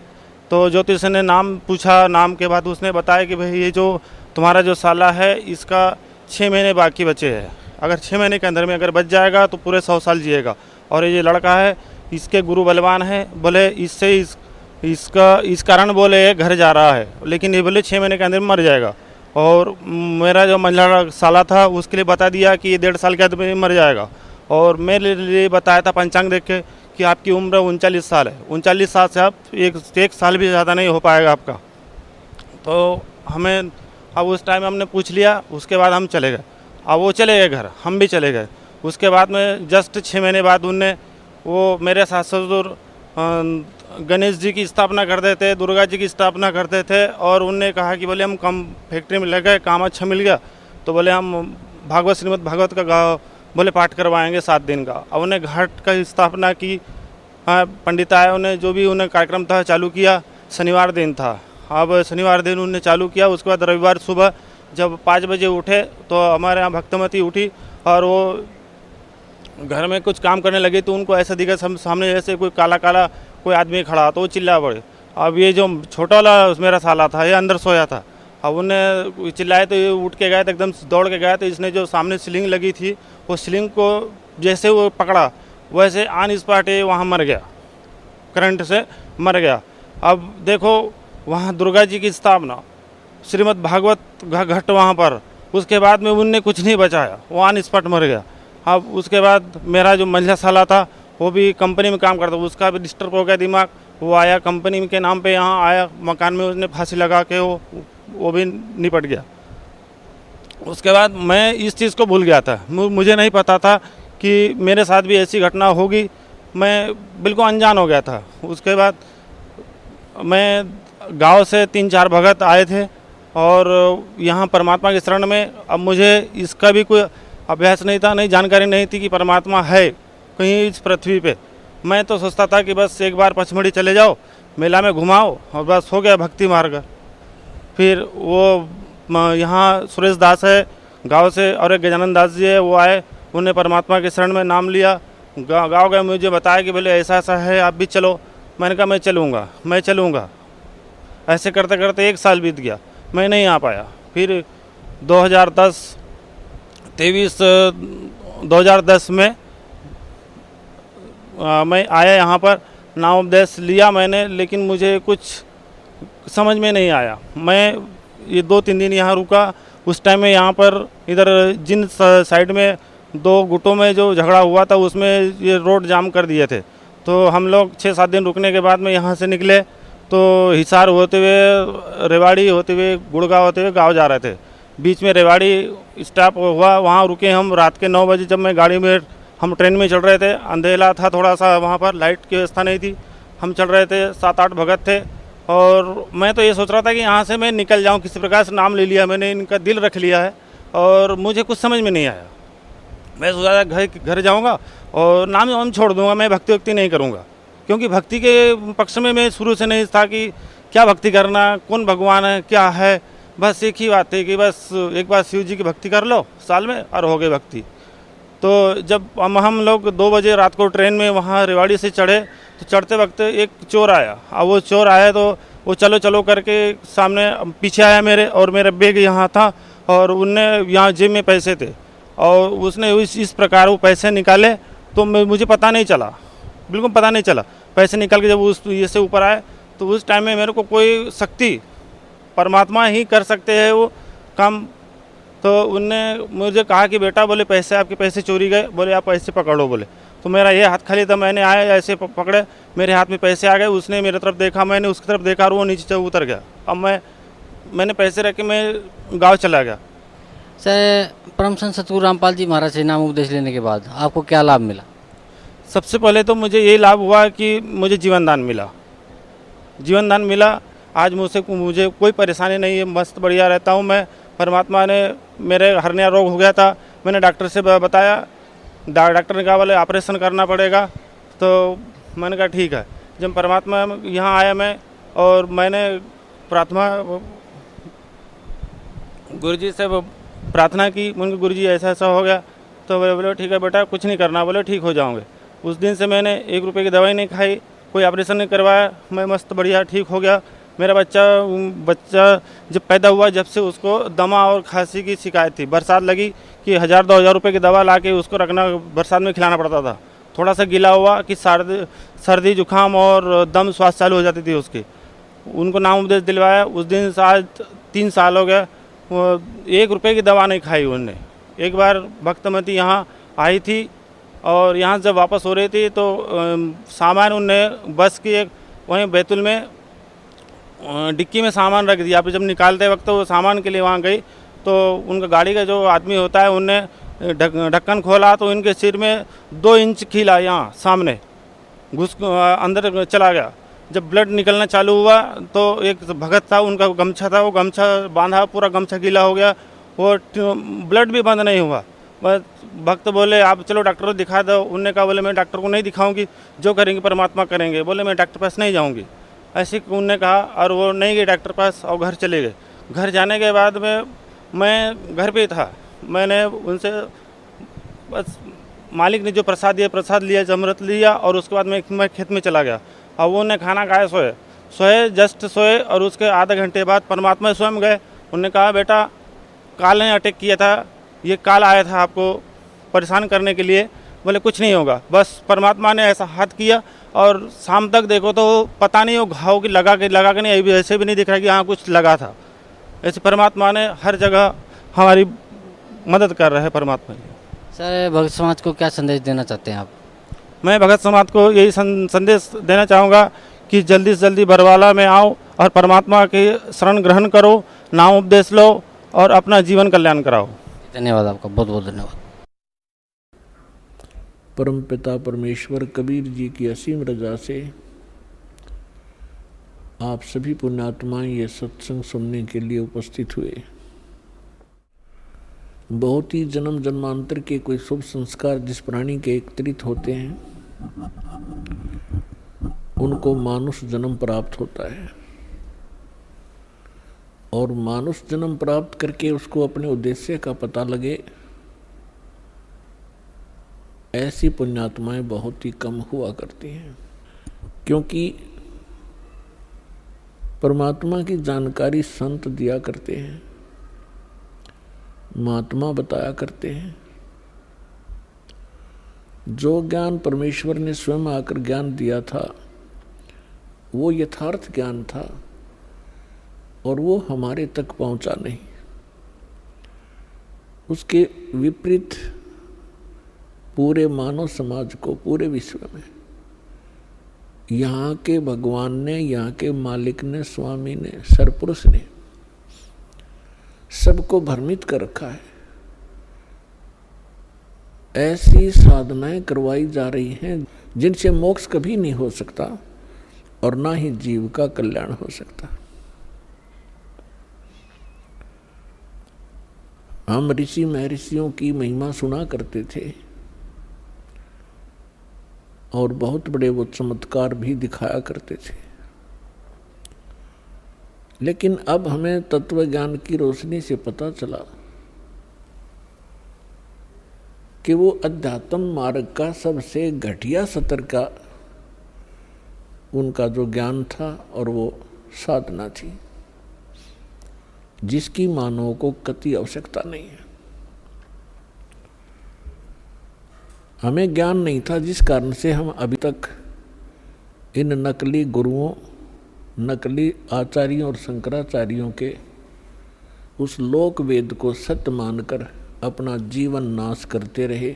[SPEAKER 6] तो ज्योतिषी ने नाम पूछा, नाम के बाद उसने बताया कि भाई ये जो तुम्हारा जो साला है, इसका 6 महीने बाकी बचे हैं। अगर 6 महीने के अंदर में अगर बच जाएगा तो पूरे 100 साल जिएगा। और ये लड़का है, इसके गुरु बलवान है, बोले इससे इस कारण बोले घर जा रहा है, लेकिन ये बोले 6 महीने के अंदर मर जाएगा। और मेरा जो मंझला साला था उसके लिए बता दिया कि ये 1.5 साल के अंदर मर जाएगा। और मेरे लिए बताया था पंचांग देख के कि आपकी उम्र 39 साल है, 39 साल से आप एक साल भी ज़्यादा नहीं हो पाएगा आपका। तो हमें अब उस टाइम हमने पूछ लिया, उसके बाद हम चले गए। अब वो चले गए घर, हम भी चले गए। उसके बाद में जस्ट 6 महीने बाद उनने वो मेरे सास ससुर गणेश जी की स्थापना करते थे, दुर्गा जी की स्थापना करते थे। और उनने कहा कि बोले हम कम फैक्ट्री में लग गए, काम अच्छा मिल गया, तो बोले हम भागवत श्रीमद् भागवत का बोले पाठ करवाएंगे 7 दिन का। अब उन्हें घाट का स्थापना की, पंडित आए, उन्हें जो भी उन्हें कार्यक्रम था चालू किया। शनिवार दिन था, अब शनिवार दिन उन्होंने चालू किया। उसके बाद रविवार सुबह जब 5 बजे उठे तो हमारे यहाँ भक्तमती उठी और वो घर में कुछ काम करने लगी, तो उनको ऐसा दिखा सामने जैसे कोई काला काला कोई आदमी खड़ा, तो वो चिल्ला पड़े। अब ये जो छोटा वाला मेरा साला था ये अंदर सोया था। अब उन्हें चिल्लाए तो ये उठ के गए, तो एकदम दौड़ के गए, तो इसने जो सामने सीलिंग लगी थी वो सीलिंग को जैसे वो पकड़ा वैसे ऑन स्पॉट वहाँ मर गया, करंट से मर गया। अब देखो वहाँ दुर्गा जी की स्थापना, श्रीमद् भागवत घट वहाँ पर, उसके बाद में उनने कुछ नहीं बचाया, वो ऑन स्पॉट मर गया। अब उसके बाद मेरा जो मंझला साला था वो भी कंपनी में काम करता, उसका भी डिस्टर्ब हो गया दिमाग। वो आया कंपनी के नाम पे, यहाँ आया मकान में, उसने फांसी लगा के वो भी निपट गया। उसके बाद मैं इस चीज़ को भूल गया था, मुझे नहीं पता था कि मेरे साथ भी ऐसी घटना होगी, मैं बिल्कुल अनजान हो गया था। उसके बाद मैं गांव से 3-4 भगत आए थे और यहाँ परमात्मा की शरण में। अब मुझे इसका भी कोई अभ्यास नहीं था, नहीं जानकारी नहीं थी कि परमात्मा है कहीं इस पृथ्वी पे। मैं तो सोचता था कि बस एक बार पचमढ़ी चले जाओ, मेला में घुमाओ और बस हो गया भक्ति मार्ग। फिर वो यहाँ सुरेश दास है गांव से और एक गजानन दास जी है, वो आए, उन्हें परमात्मा के शरण में नाम लिया। गाँव गए, मुझे बताया कि बोले ऐसा ऐसा है, आप भी चलो। मैंने कहा मैं चलूँगा। ऐसे करते करते 1 साल बीत गया, मैं नहीं आ पाया। फिर 2010 में मैं आया यहाँ पर, नाम उपदेश लिया मैंने, लेकिन मुझे कुछ समझ में नहीं आया। मैं ये 2-3 दिन यहाँ रुका। उस टाइम में यहाँ पर इधर जिन साइड में 2 गुटों में जो झगड़ा हुआ था उसमें ये रोड जाम कर दिए थे। तो हम लोग 6-7 दिन रुकने के बाद में यहाँ से निकले तो हिसार होते हुए, रेवाड़ी होते हुए, गुड़गांव होते हुए गाँव जा रहे थे। बीच में रेवाड़ी स्टॉप हुआ, वहाँ रुके हम। रात के 9 बजे जब मैं गाड़ी में, हम ट्रेन में चल रहे थे, अंधेला था थोड़ा सा, वहाँ पर लाइट की व्यवस्था नहीं थी। हम चल रहे थे, 7-8 भगत थे और मैं तो ये सोच रहा था कि यहाँ से मैं निकल जाऊँ, किसी प्रकार से नाम ले लिया मैंने, इनका दिल रख लिया है और मुझे कुछ समझ में नहीं आया। मैं सोचा था घर जाऊँगा और नाम छोड़ दूँगा, मैं भक्ति नहीं करूँगा, क्योंकि भक्ति के पक्ष में मैं शुरू से नहीं था कि क्या भक्ति करना, कौन भगवान है, क्या है। बस एक ही बात है कि बस एक बार शिव जी की भक्ति कर लो साल में और हो गई भक्ति। तो जब हम लोग 2 बजे रात को ट्रेन में वहाँ रेवाड़ी से चढ़े, तो चढ़ते वक्त एक चोर आया। अब वो चोर आया तो वो चलो करके सामने पीछे आया मेरे, और मेरा बैग यहाँ था और उनने यहाँ जेब में पैसे थे और उसने इस प्रकार वो पैसे निकाले। तो मुझे पता नहीं चला, बिल्कुल पता नहीं चला। पैसे निकाल के जब उस ये से ऊपर आए तो उस टाइम में मेरे को कोई शक्ति, परमात्मा ही कर सकते हैं वो काम। तो उनने मुझे कहा कि बेटा, बोले पैसे, आपके पैसे चोरी गए, बोले आप पैसे पकड़ो। बोले तो मेरा ये हाथ खाली था, मैंने आया ऐसे पकड़े, मेरे हाथ में पैसे आ गए। उसने मेरे तरफ देखा, मैंने उसकी तरफ देखा और वो नीचे उतर गया। अब मैंने पैसे रख के मैं गाँव चला गया।
[SPEAKER 3] सर, परम संत सतगुरु रामपाल जी महाराज से नाम उपदेश लेने के बाद आपको क्या लाभ मिला?
[SPEAKER 6] सबसे पहले तो मुझे ये लाभ हुआ कि मुझे जीवन दान मिला। आज मुझे कोई परेशानी नहीं है, मस्त बढ़िया रहता हूँ मैं। परमात्मा ने, मेरे हर्निया रोग हो गया था, मैंने डॉक्टर से बताया, डॉक्टर ने कहा बोले ऑपरेशन करना पड़ेगा। तो मैंने कहा ठीक है। जब परमात्मा यहाँ आया मैं, और मैंने गुरुजी से प्रार्थना की, उनके गुरुजी ऐसा ऐसा हो गया। तो बोले ठीक है बेटा, कुछ नहीं करना, बोले ठीक हो जाओगे। उस दिन से मैंने 1 रुपये की दवाई नहीं खाई, कोई ऑपरेशन नहीं करवाया, मैं मस्त बढ़िया ठीक हो गया। मेरा बच्चा जब पैदा हुआ, जब से उसको दमा और खांसी की शिकायत थी। बरसात लगी कि 1000-2000 रुपये की दवा ला के उसको रखना, बरसात में खिलाना पड़ता था। थोड़ा सा गीला हुआ कि सर्दी जुकाम और दम श्वास चालू हो जाती थी उसकी। उनको नाम उपदेश दिलवाया। उस दिन से आज 3 साल हो गए, वो 1 रुपये की दवा नहीं खाई उन्होंने। एक बार भक्तमती यहाँ आई थी और यहाँ जब वापस हो रही थी तो सामान उनने बस की एक वहीं बैतुल में डिक्की में सामान रख दिया। फिर जब निकालते वक्त वो सामान के लिए वहाँ गई तो उनका गाड़ी का जो आदमी होता है उनने ढक्कन खोला तो इनके सिर में 2 इंच खीला यहाँ सामने घुस अंदर चला गया। जब ब्लड निकलना चालू हुआ तो एक भगत था, उनका गमछा था, वो गमछा बांधा, पूरा गमछा गीला हो गया, वो ब्लड भी बंद नहीं हुआ। बस भक्त बोले आप चलो डॉक्टर को दिखा दो। उनने कहा बोले मैं डॉक्टर को नहीं दिखाऊंगी, जो करेंगे परमात्मा करेंगे। बोले मैं डॉक्टर पास नहीं जाऊंगी, ऐसे उनने कहा। और वो नहीं गए डॉक्टर पास और घर चले गए। घर जाने के बाद में मैं घर पे था, मैंने उनसे बस मालिक ने जो प्रसाद दिया, प्रसाद लिया, अमृत लिया और उसके बाद मैं खेत में चला गया। और वो उन्हें खाना खाया, सोए जस्ट सोए और उसके आधा घंटे बाद परमात्मा स्वयं गए। उन्होंने कहा बेटा काल ने अटैक किया था, ये काल आया था आपको परेशान करने के लिए। बोले कुछ नहीं होगा। बस परमात्मा ने ऐसा हाथ किया और शाम तक देखो तो पता नहीं वो घाव की लगा के नहीं, अभी ऐसे भी नहीं दिख रहा कि हाँ कुछ लगा था। ऐसे परमात्मा ने हर जगह हमारी मदद कर रहे हैं परमात्मा।
[SPEAKER 3] सर भक्त समाज को क्या संदेश देना चाहते हैं आप?
[SPEAKER 6] मैं भगत समाज को यही संदेश देना चाहूँगा कि जल्दी से जल्दी बरवाला में आओ और परमात्मा के शरण ग्रहण करो, नाम उपदेश लो और अपना जीवन कल्याण कराओ।
[SPEAKER 3] धन्यवाद आपका, बहुत बहुत धन्यवाद।
[SPEAKER 2] परम पिता परमेश्वर कबीर जी की असीम रजा से आप सभी पुण्यात्माएं ये सत्संग सुनने के लिए उपस्थित हुए। बहुत ही जन्म जन्मांतर के कोई शुभ संस्कार जिस प्राणी के एकत्रित होते हैं उनको मानुष जन्म प्राप्त होता है और मानुष जन्म प्राप्त करके उसको अपने उद्देश्य का पता लगे, ऐसी पुण्यात्माएं बहुत ही कम हुआ करती हैं। क्योंकि परमात्मा की जानकारी संत दिया करते हैं, महात्मा बताया करते हैं। जो ज्ञान परमेश्वर ने स्वयं आकर ज्ञान दिया था वो यथार्थ ज्ञान था और वो हमारे तक पहुंचा नहीं। उसके विपरीत पूरे मानव समाज को, पूरे विश्व में यहाँ के भगवान ने, यहाँ के मालिक ने, स्वामी ने, सरपुरुष ने सबको भ्रमित कर रखा है। ऐसी साधनाएं करवाई जा रही हैं जिनसे मोक्ष कभी नहीं हो सकता और ना ही जीव का कल्याण हो सकता। हम ऋषि महर्षियों की महिमा सुना करते थे और बहुत बड़े वो चमत्कार भी दिखाया करते थे, लेकिन अब हमें तत्व ज्ञान की रोशनी से पता चला कि वो अध्यात्म मार्ग का सबसे घटिया स्तर का उनका जो ज्ञान था और वो साधना थी जिसकी मानव को कति आवश्यकता नहीं है। हमें ज्ञान नहीं था जिस कारण से हम अभी तक इन नकली गुरुओं, नकली आचार्यों और शंकराचार्यों के उस लोक वेद को सत्य मानकर अपना जीवन नाश करते रहे।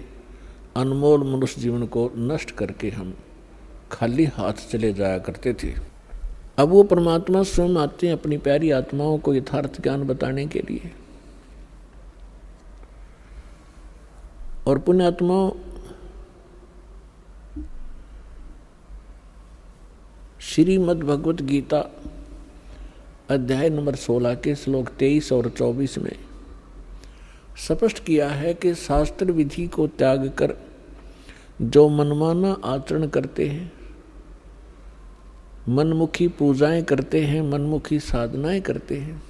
[SPEAKER 2] अनमोल मनुष्य जीवन को नष्ट करके हम खाली हाथ चले जाया करते थे। अब वो परमात्मा स्वयं आते हैं अपनी प्यारी आत्माओं को यथार्थ ज्ञान बताने के लिए। और पुण्यात्माओं, श्रीमद् भगवत गीता अध्याय नंबर 16 के श्लोक 23 और 24 में स्पष्ट किया है कि शास्त्र विधि को त्याग कर जो मनमाना आचरण करते हैं, मनमुखी पूजाएं करते हैं, मनमुखी साधनाएं करते हैं,